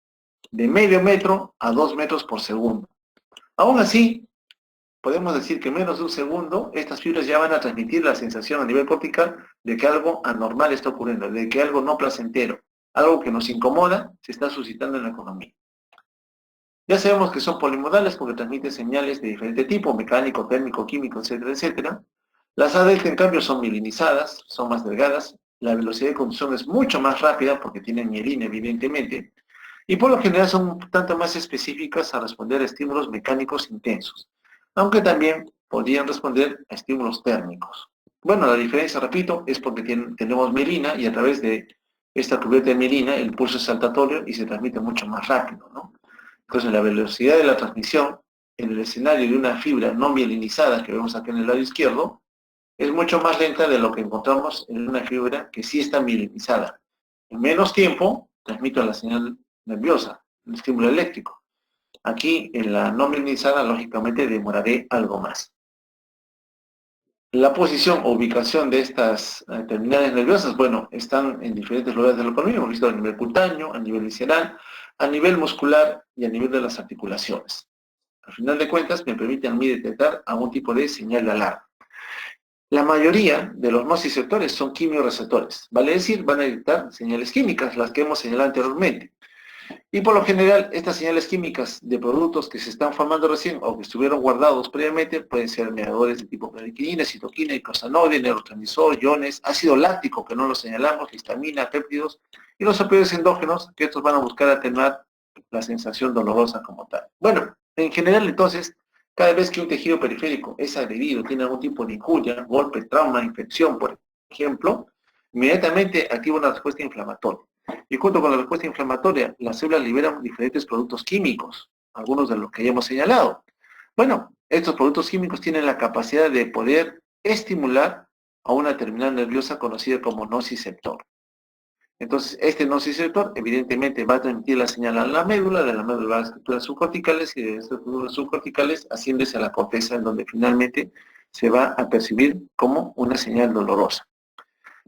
de medio metro a 2 metros por segundo. Aún así, podemos decir que en menos de un segundo, estas fibras ya van a transmitir la sensación a nivel cortical de que algo anormal está ocurriendo, de que algo no placentero, algo que nos incomoda, se está suscitando en la economía. Ya sabemos que son polimodales porque transmiten señales de diferente tipo, mecánico, térmico, químico, etcétera, etcétera. Las A delta, en cambio, son mielinizadas, son más delgadas, la velocidad de conducción es mucho más rápida porque tienen mielina, evidentemente, y por lo general son un tanto más específicas a responder a estímulos mecánicos intensos, aunque también podrían responder a estímulos térmicos. Bueno, la diferencia, repito, es porque tenemos mielina y a través de esta cubierta de mielina el pulso es saltatorio y se transmite mucho más rápido, ¿no? Entonces la velocidad de la transmisión en el escenario de una fibra no mielinizada que vemos aquí en el lado izquierdo es mucho más lenta de lo que encontramos en una fibra que sí está mielinizada. En menos tiempo transmito la señal nerviosa, el estímulo eléctrico. Aquí en la no mielinizada lógicamente demoraré algo más. La posición o ubicación de estas terminales nerviosas, bueno, están en diferentes lugares del cuerpo. Hemos visto a nivel cutáneo, a nivel visceral, a nivel muscular y a nivel de las articulaciones. Al final de cuentas, me permiten a mí detectar algún tipo de señal de alarma. La mayoría de los nociceptores son quimioreceptores, vale decir, van a detectar señales químicas, las que hemos señalado anteriormente. Y por lo general, estas señales químicas de productos que se están formando recién o que estuvieron guardados previamente pueden ser mediadores de tipo bradiquinina, citoquina, icosanoide, neurotransmisor, iones, ácido láctico, que no lo señalamos, histamina, péptidos, y los opioides endógenos, que estos van a buscar atenuar la sensación dolorosa como tal. Bueno, en general, entonces, cada vez que un tejido periférico es agredido, tiene algún tipo de injuria, golpe, trauma, infección, por ejemplo, inmediatamente activa una respuesta inflamatoria. Y junto con la respuesta inflamatoria, las células liberan diferentes productos químicos, algunos de los que ya hemos señalado. Bueno, estos productos químicos tienen la capacidad de poder estimular a una terminal nerviosa conocida como nociceptor. Entonces, este nociceptor evidentemente va a transmitir la señal a la médula, de la médula a las estructuras subcorticales, y de las estructuras subcorticales asciende a la corteza, en donde finalmente se va a percibir como una señal dolorosa.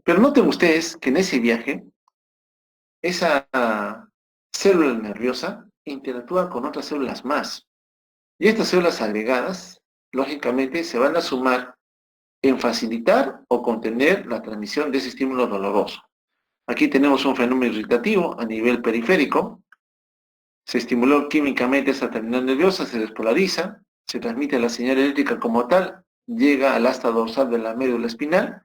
Pero noten ustedes que en ese viaje, esa célula nerviosa interactúa con otras células más. Y estas células agregadas, lógicamente, se van a sumar en facilitar o contener la transmisión de ese estímulo doloroso. Aquí tenemos un fenómeno irritativo a nivel periférico. Se estimuló químicamente esta terminal nerviosa, se despolariza, se transmite la señal eléctrica como tal, llega al asta dorsal de la médula espinal.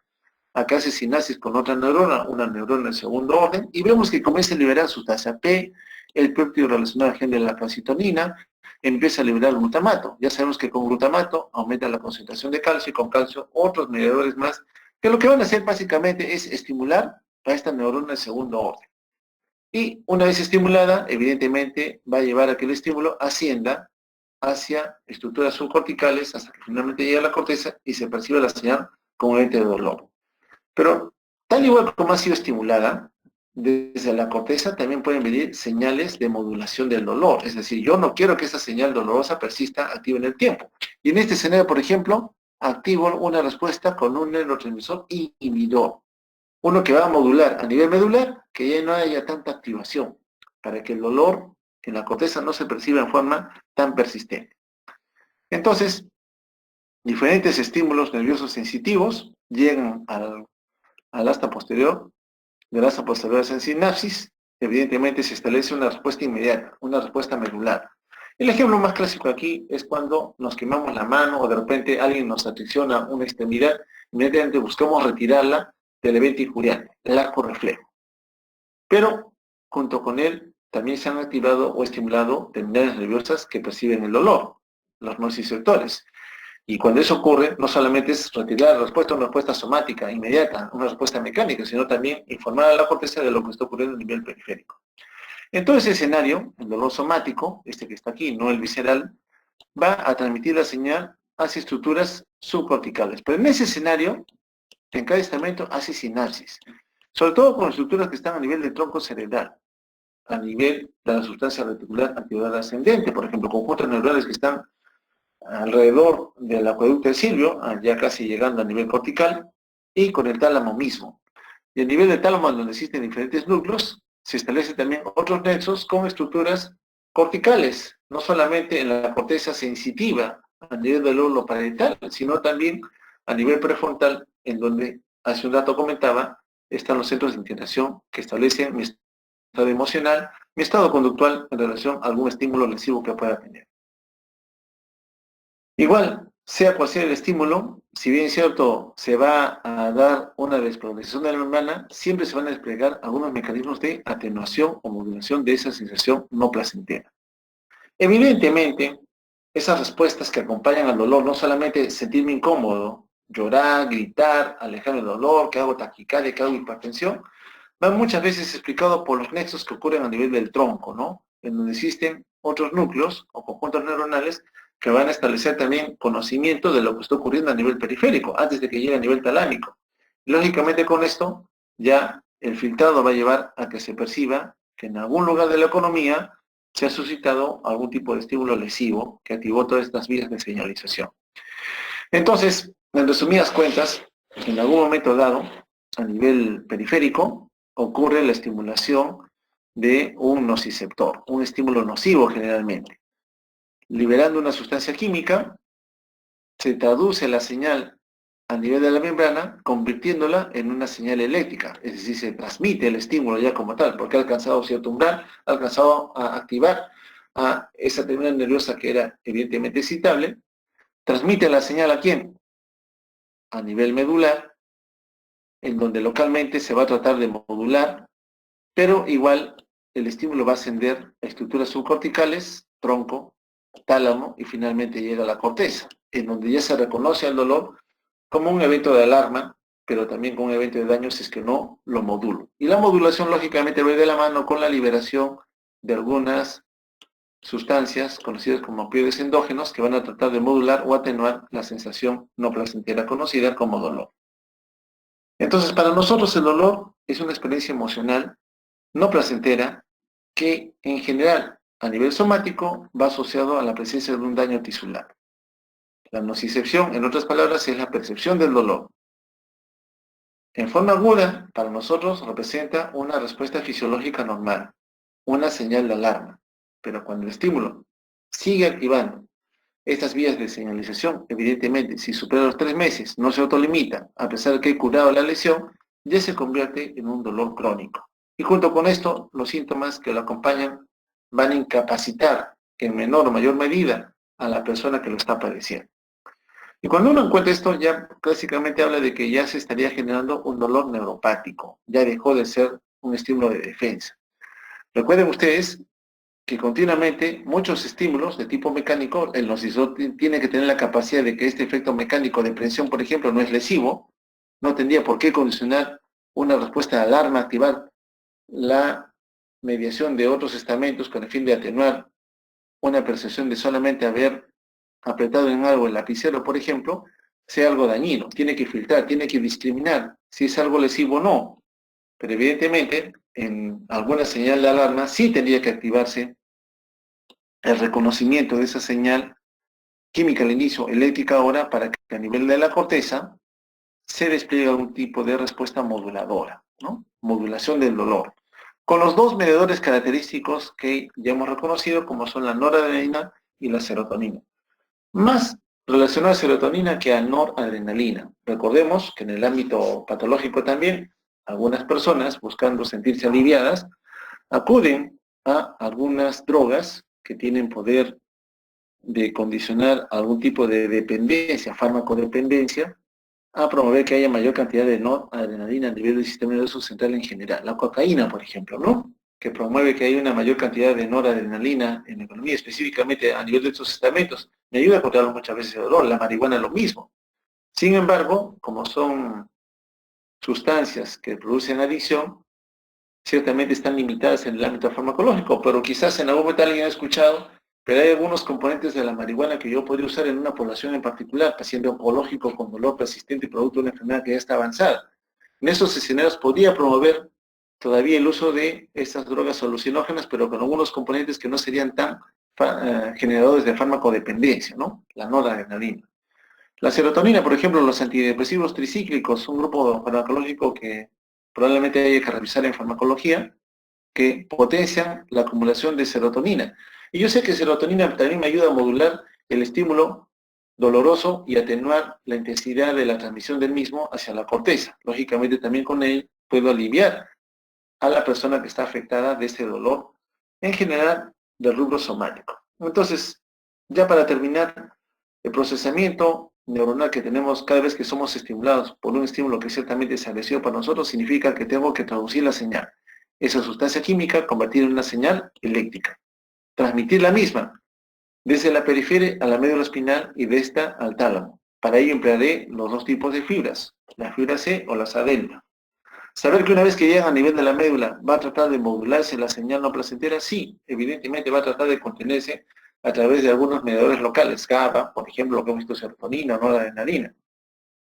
Acá hace sinapsis con otra neurona, una neurona de segundo orden, y vemos que comienza a liberar sustancia P, el péptido relacionado al gen de la calcitonina, empieza a liberar glutamato. Ya sabemos que con glutamato aumenta la concentración de calcio, y con calcio otros mediadores más, que lo que van a hacer básicamente es estimular a esta neurona de segundo orden. Y una vez estimulada, evidentemente va a llevar a que el estímulo ascienda hacia estructuras subcorticales hasta que finalmente llegue a la corteza y se percibe la señal como evento de dolor. Pero tal igual como ha sido estimulada, desde la corteza también pueden venir señales de modulación del dolor. Es decir, yo no quiero que esa señal dolorosa persista activa en el tiempo. Y en este escenario, por ejemplo, activo una respuesta con un neurotransmisor inhibidor. Uno que va a modular a nivel medular, que ya no haya tanta activación, para que el dolor en la corteza no se perciba en forma tan persistente. Entonces, diferentes estímulos nerviosos sensitivos llegan al asta posterior, del asta posterior en sinapsis, evidentemente se establece una respuesta inmediata, una respuesta medular. El ejemplo más clásico aquí es cuando nos quemamos la mano o de repente alguien nos atriciona una extremidad, inmediatamente buscamos retirarla del evento injuriante, el arco reflejo. Pero junto con él también se han activado o estimulado terminales nerviosas que perciben el dolor, los nociceptores. Y cuando eso ocurre, no solamente es retirar la respuesta, una respuesta somática inmediata, una respuesta mecánica, sino también informar a la corteza de lo que está ocurriendo a nivel periférico. En todo ese escenario, el dolor somático, este que está aquí, no el visceral, va a transmitir la señal hacia estructuras subcorticales. Pero en ese escenario, en cada estamento hace sinapsis, sobre todo con estructuras que están a nivel del tronco cerebral, a nivel de la sustancia reticular anterior ascendente, por ejemplo, conjuntos neurales que están alrededor del acueducto de Silvio, ya casi llegando a nivel cortical, y con el tálamo mismo. Y a nivel del tálamo, donde existen diferentes núcleos, se establecen también otros nexos con estructuras corticales, no solamente en la corteza sensitiva, a nivel del lóbulo parietal, sino también a nivel prefrontal, en donde hace un rato comentaba, están los centros de integración que establecen mi estado emocional, mi estado conductual en relación a algún estímulo lesivo que pueda tener. Igual, sea cual sea el estímulo, si bien es cierto, se va a dar una desprolarización de la membrana, siempre se van a desplegar algunos mecanismos de atenuación o modulación de esa sensación no placentera. Evidentemente, esas respuestas que acompañan al dolor, no solamente sentirme incómodo, llorar, gritar, alejarme del dolor, que hago taquicardia, que hago hipertensión, van muchas veces explicados por los nexos que ocurren a nivel del tronco, ¿no? En donde existen otros núcleos o conjuntos neuronales que van a establecer también conocimiento de lo que está ocurriendo a nivel periférico, antes de que llegue a nivel talámico. Lógicamente con esto, ya el filtrado va a llevar a que se perciba que en algún lugar de la economía se ha suscitado algún tipo de estímulo lesivo que activó todas estas vías de señalización. Entonces, en resumidas cuentas, en algún momento dado, a nivel periférico, ocurre la estimulación de un nociceptor, un estímulo nocivo generalmente. Liberando una sustancia química, se traduce la señal a nivel de la membrana, convirtiéndola en una señal eléctrica, es decir, se transmite el estímulo ya como tal, porque ha alcanzado cierto umbral, ha alcanzado a activar a esa terminal nerviosa que era evidentemente excitable, transmite la señal ¿a quién? A nivel medular, en donde localmente se va a tratar de modular, pero igual el estímulo va a ascender a estructuras subcorticales, tronco, tálamo y finalmente llega a la corteza, en donde ya se reconoce el dolor como un evento de alarma, pero también como un evento de daño si es que no lo modulo. Y la modulación lógicamente va de la mano con la liberación de algunas sustancias conocidas como opioides endógenos que van a tratar de modular o atenuar la sensación no placentera conocida como dolor. Entonces, para nosotros el dolor es una experiencia emocional no placentera que en general a nivel somático va asociado a la presencia de un daño tisular. La nocicepción, en otras palabras, es la percepción del dolor. En forma aguda, para nosotros representa una respuesta fisiológica normal, una señal de alarma. Pero cuando el estímulo sigue activando estas vías de señalización, evidentemente, si supera los 3 meses, no se autolimita, a pesar de que he curado la lesión, ya se convierte en un dolor crónico. Y junto con esto, los síntomas que lo acompañan van a incapacitar en menor o mayor medida a la persona que lo está padeciendo. Y cuando uno encuentra esto, ya clásicamente habla de que ya se estaría generando un dolor neuropático, ya dejó de ser un estímulo de defensa. Recuerden ustedes que continuamente muchos estímulos de tipo mecánico, el nociceptor tiene que tener la capacidad de que este efecto mecánico de presión, por ejemplo, no es lesivo, no tendría por qué condicionar una respuesta de alarma, activar la mediación de otros estamentos con el fin de atenuar una percepción de solamente haber apretado en algo el lapicero, por ejemplo, sea algo dañino. Tiene que filtrar, tiene que discriminar si es algo lesivo o no. Pero evidentemente, en alguna señal de alarma sí tendría que activarse el reconocimiento de esa señal química al inicio, eléctrica ahora, para que a nivel de la corteza se despliegue algún tipo de respuesta moduladora, ¿no? Modulación del dolor. Con los dos medidores característicos que ya hemos reconocido, como son la noradrenalina y la serotonina. Más relacionada a serotonina que a noradrenalina. Recordemos que en el ámbito patológico también, algunas personas, buscando sentirse aliviadas, acuden a algunas drogas que tienen poder de condicionar algún tipo de dependencia, farmacodependencia, a promover que haya mayor cantidad de noradrenalina a nivel del sistema nervioso central en general. La cocaína, por ejemplo, ¿no? Que promueve que haya una mayor cantidad de noradrenalina en la economía, específicamente a nivel de estos estamentos, me ayuda a controlar muchas veces el dolor. La marihuana lo mismo. Sin embargo, como son sustancias que producen adicción, ciertamente están limitadas en el ámbito farmacológico, pero quizás en algún momento alguien ha escuchado, pero hay algunos componentes de la marihuana que yo podría usar en una población en particular, paciente oncológico con dolor persistente producto de una enfermedad que ya está avanzada. En estos escenarios podría promover todavía el uso de estas drogas alucinógenas, pero con algunos componentes que no serían tan generadores de farmacodependencia, ¿no? La noradrenalina. La serotonina, por ejemplo, los antidepresivos tricíclicos, un grupo farmacológico que probablemente haya que revisar en farmacología, que potencian la acumulación de serotonina. Y yo sé que serotonina también me ayuda a modular el estímulo doloroso y atenuar la intensidad de la transmisión del mismo hacia la corteza. Lógicamente también con él puedo aliviar a la persona que está afectada de este dolor, en general del rubro somático. Entonces, ya para terminar, el procesamiento neuronal que tenemos cada vez que somos estimulados por un estímulo que ciertamente es agresivo para nosotros, significa que tengo que traducir la señal, esa sustancia química, convertirla en una señal eléctrica, transmitir la misma desde la periferia a la médula espinal y de esta al tálamo. Para ello emplearé los dos tipos de fibras, la fibra C o la sadelma. Saber que una vez que llega a nivel de la médula va a tratar de modularse la señal no placentera, sí, evidentemente va a tratar de contenerse a través de algunos mediadores locales, GABA, por ejemplo, lo que hemos visto serotonina o noradrenalina.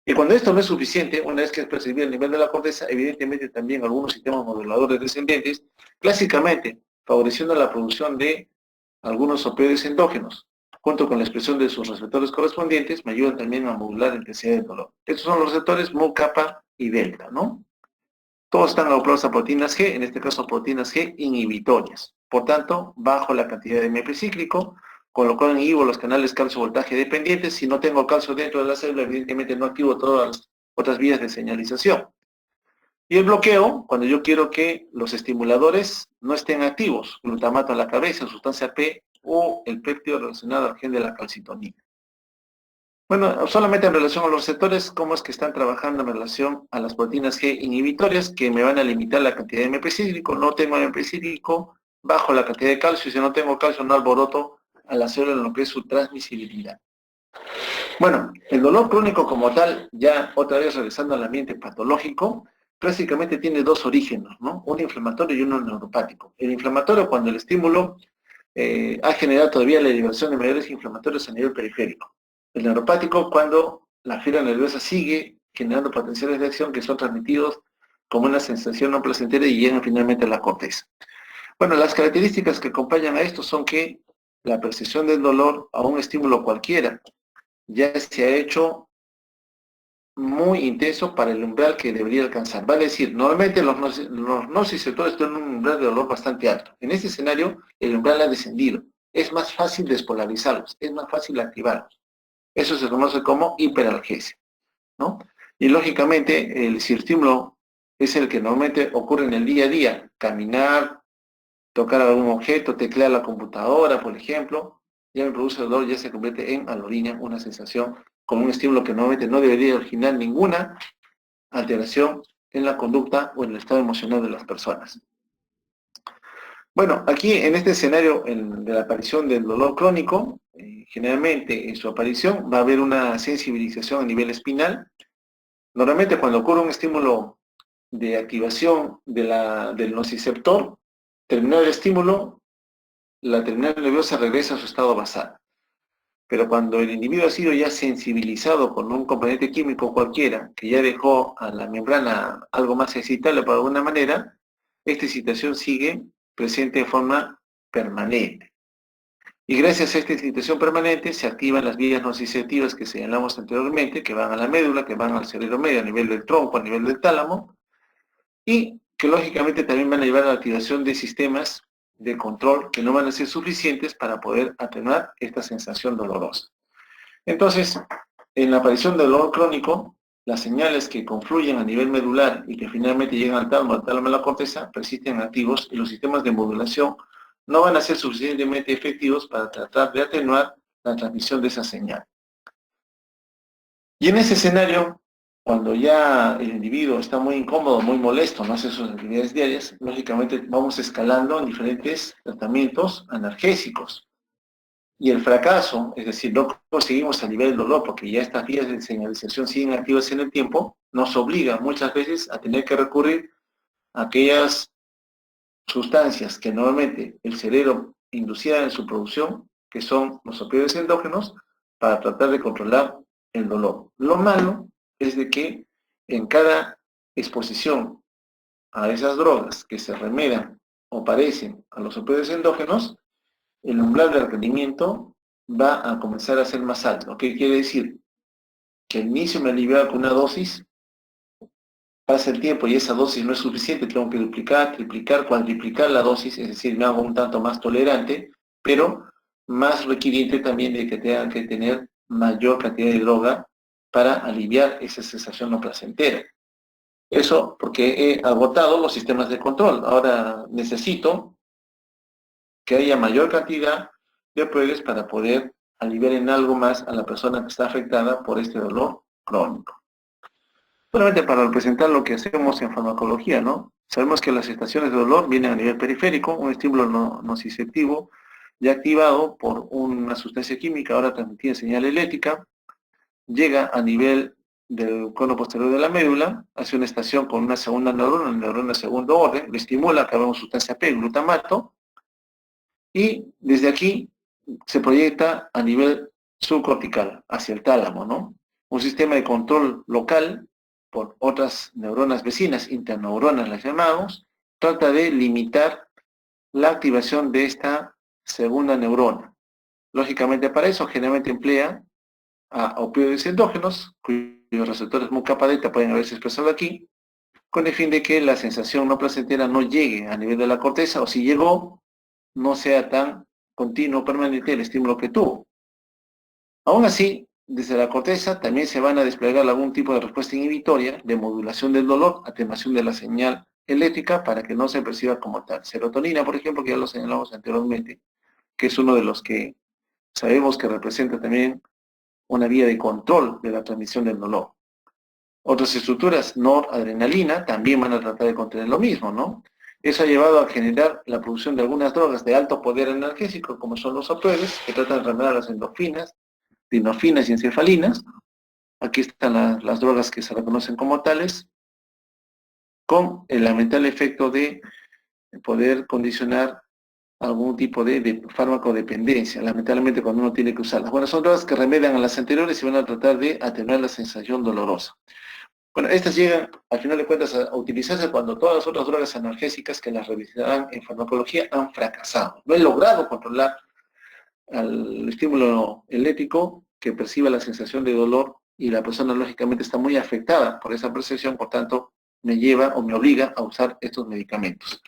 Y cuando esto no es suficiente, una vez que es percibido el nivel de la corteza, evidentemente también algunos sistemas moduladores descendentes, clásicamente favoreciendo la producción de algunos opioides endógenos, junto con la expresión de sus receptores correspondientes, me ayudan también a modular la intensidad del dolor. Estos son los receptores mu, kappa y delta, ¿no? Todos están agrupados a proteínas G, en este caso proteínas G inhibitorias. Por tanto, bajo la cantidad de MP cíclico, con lo cual inhibo los canales calcio-voltaje dependientes. Si no tengo calcio dentro de la célula, evidentemente no activo todas las otras vías de señalización. Y el bloqueo, cuando yo quiero que los estimuladores no estén activos, glutamato a la cabeza, sustancia P o el péptido relacionado al gen de la calcitonina. Bueno, solamente en relación a los receptores, cómo es que están trabajando en relación a las proteínas G inhibitorias que me van a limitar la cantidad de MP cíclico. No tengo MP cíclico, bajo la cantidad de calcio, y si no tengo calcio no alboroto a la célula en lo que es su transmisibilidad. Bueno, el dolor crónico como tal, ya otra vez regresando al ambiente patológico, clásicamente tiene dos orígenes, ¿no? Un inflamatorio y uno neuropático. El inflamatorio cuando el estímulo ha generado todavía la liberación de mayores inflamatorios a nivel periférico. El neuropático, cuando la fibra nerviosa sigue generando potenciales de acción que son transmitidos como una sensación no placentera y llegan finalmente a la corteza. Bueno, las características que acompañan a esto son que la percepción del dolor a un estímulo cualquiera ya se ha hecho muy intenso para el umbral que debería alcanzar. Vale decir, normalmente los nociceptores tienen un umbral de dolor bastante alto. En este escenario, el umbral ha descendido. Es más fácil despolarizarlos, es más fácil activarlos. Eso se conoce como hiperalgesia, ¿no? Y lógicamente, si el estímulo es el que normalmente ocurre en el día a día, caminar, tocar algún objeto, teclear la computadora, por ejemplo, ya me produce dolor, ya se convierte en alorinia, una sensación como un estímulo que normalmente no debería originar ninguna alteración en la conducta o en el estado emocional de las personas. Bueno, aquí en este escenario de la aparición del dolor crónico, generalmente en su aparición va a haber una sensibilización a nivel espinal. Normalmente cuando ocurre un estímulo de activación del nociceptor, terminado el estímulo, la terminal nerviosa regresa a su estado basal. Pero cuando el individuo ha sido ya sensibilizado con un componente químico cualquiera, que ya dejó a la membrana algo más excitable por alguna manera, esta excitación sigue presente de forma permanente. Y gracias a esta excitación permanente se activan las vías nociceptivas que señalamos anteriormente, que van a la médula, que van al cerebro medio, a nivel del tronco, a nivel del tálamo, y que lógicamente también van a llevar a la activación de sistemas de control que no van a ser suficientes para poder atenuar esta sensación dolorosa. Entonces, en la aparición del dolor crónico, las señales que confluyen a nivel medular y que finalmente llegan al tálamo a la corteza persisten activos y los sistemas de modulación no van a ser suficientemente efectivos para tratar de atenuar la transmisión de esa señal. Y en ese escenario, cuando ya el individuo está muy incómodo, muy molesto, no hace sus actividades diarias, lógicamente vamos escalando en diferentes tratamientos analgésicos. Y el fracaso, es decir, no conseguimos aliviar el dolor porque ya estas vías de señalización siguen activas en el tiempo, nos obliga muchas veces a tener que recurrir a aquellas sustancias que normalmente el cerebro inducía en su producción, que son los opioides endógenos, para tratar de controlar el dolor. Lo malo es de que en cada exposición a esas drogas que se remedan o parecen a los opioides endógenos, el umbral de requerimiento va a comenzar a ser más alto. ¿Qué quiere decir? Que al inicio me aliviaba con una dosis, pasa el tiempo y esa dosis no es suficiente, tengo que duplicar, triplicar, cuadriplicar la dosis, es decir, me hago un tanto más tolerante, pero más requiriente también de que tenga que tener mayor cantidad de droga para aliviar esa sensación no placentera. Eso porque he agotado los sistemas de control. Ahora necesito que haya mayor cantidad de opioides para poder aliviar en algo más a la persona que está afectada por este dolor crónico. Solamente para representar lo que hacemos en farmacología, ¿no? Sabemos que las estaciones de dolor vienen a nivel periférico, un estímulo nociceptivo ya activado por una sustancia química, ahora transmitida señal eléctrica, llega a nivel del cono posterior de la médula, hace una estación con una segunda neurona de segundo orden, lo estimula, acabamos sustancia P, glutamato, y desde aquí se proyecta a nivel subcortical, hacia el tálamo, ¿no? Un sistema de control local por otras neuronas vecinas, interneuronas las llamamos, trata de limitar la activación de esta segunda neurona. Lógicamente para eso generalmente emplea a opioides endógenos, cuyos receptores MUCA beta pueden haberse expresado aquí, con el fin de que la sensación no placentera no llegue a nivel de la corteza, o si llegó, no sea tan continuo, permanente el estímulo que tuvo. Aún así, desde la corteza también se van a desplegar algún tipo de respuesta inhibitoria de modulación del dolor, atenuación de la señal eléctrica para que no se perciba como tal. Serotonina, por ejemplo, que ya lo señalamos anteriormente, que es uno de los que sabemos que representa también una vía de control de la transmisión del dolor. Otras estructuras, noradrenalina, también van a tratar de contener lo mismo, ¿no? Eso ha llevado a generar la producción de algunas drogas de alto poder analgésico, como son los opioides, que tratan de remediar las endorfinas, dinorfinas y encefalinas. Aquí están las drogas que se reconocen como tales, con el lamentable efecto de poder condicionar algún tipo de farmacodependencia, lamentablemente cuando uno tiene que usarlas. Bueno, son drogas que remedian a las anteriores y van a tratar de atenuar la sensación dolorosa. Bueno, estas llegan, al final de cuentas, a utilizarse cuando todas las otras drogas analgésicas que las revisarán en farmacología han fracasado. No he logrado controlar al estímulo eléctrico que perciba la sensación de dolor y la persona lógicamente está muy afectada por esa percepción, por tanto me lleva o me obliga a usar estos medicamentos.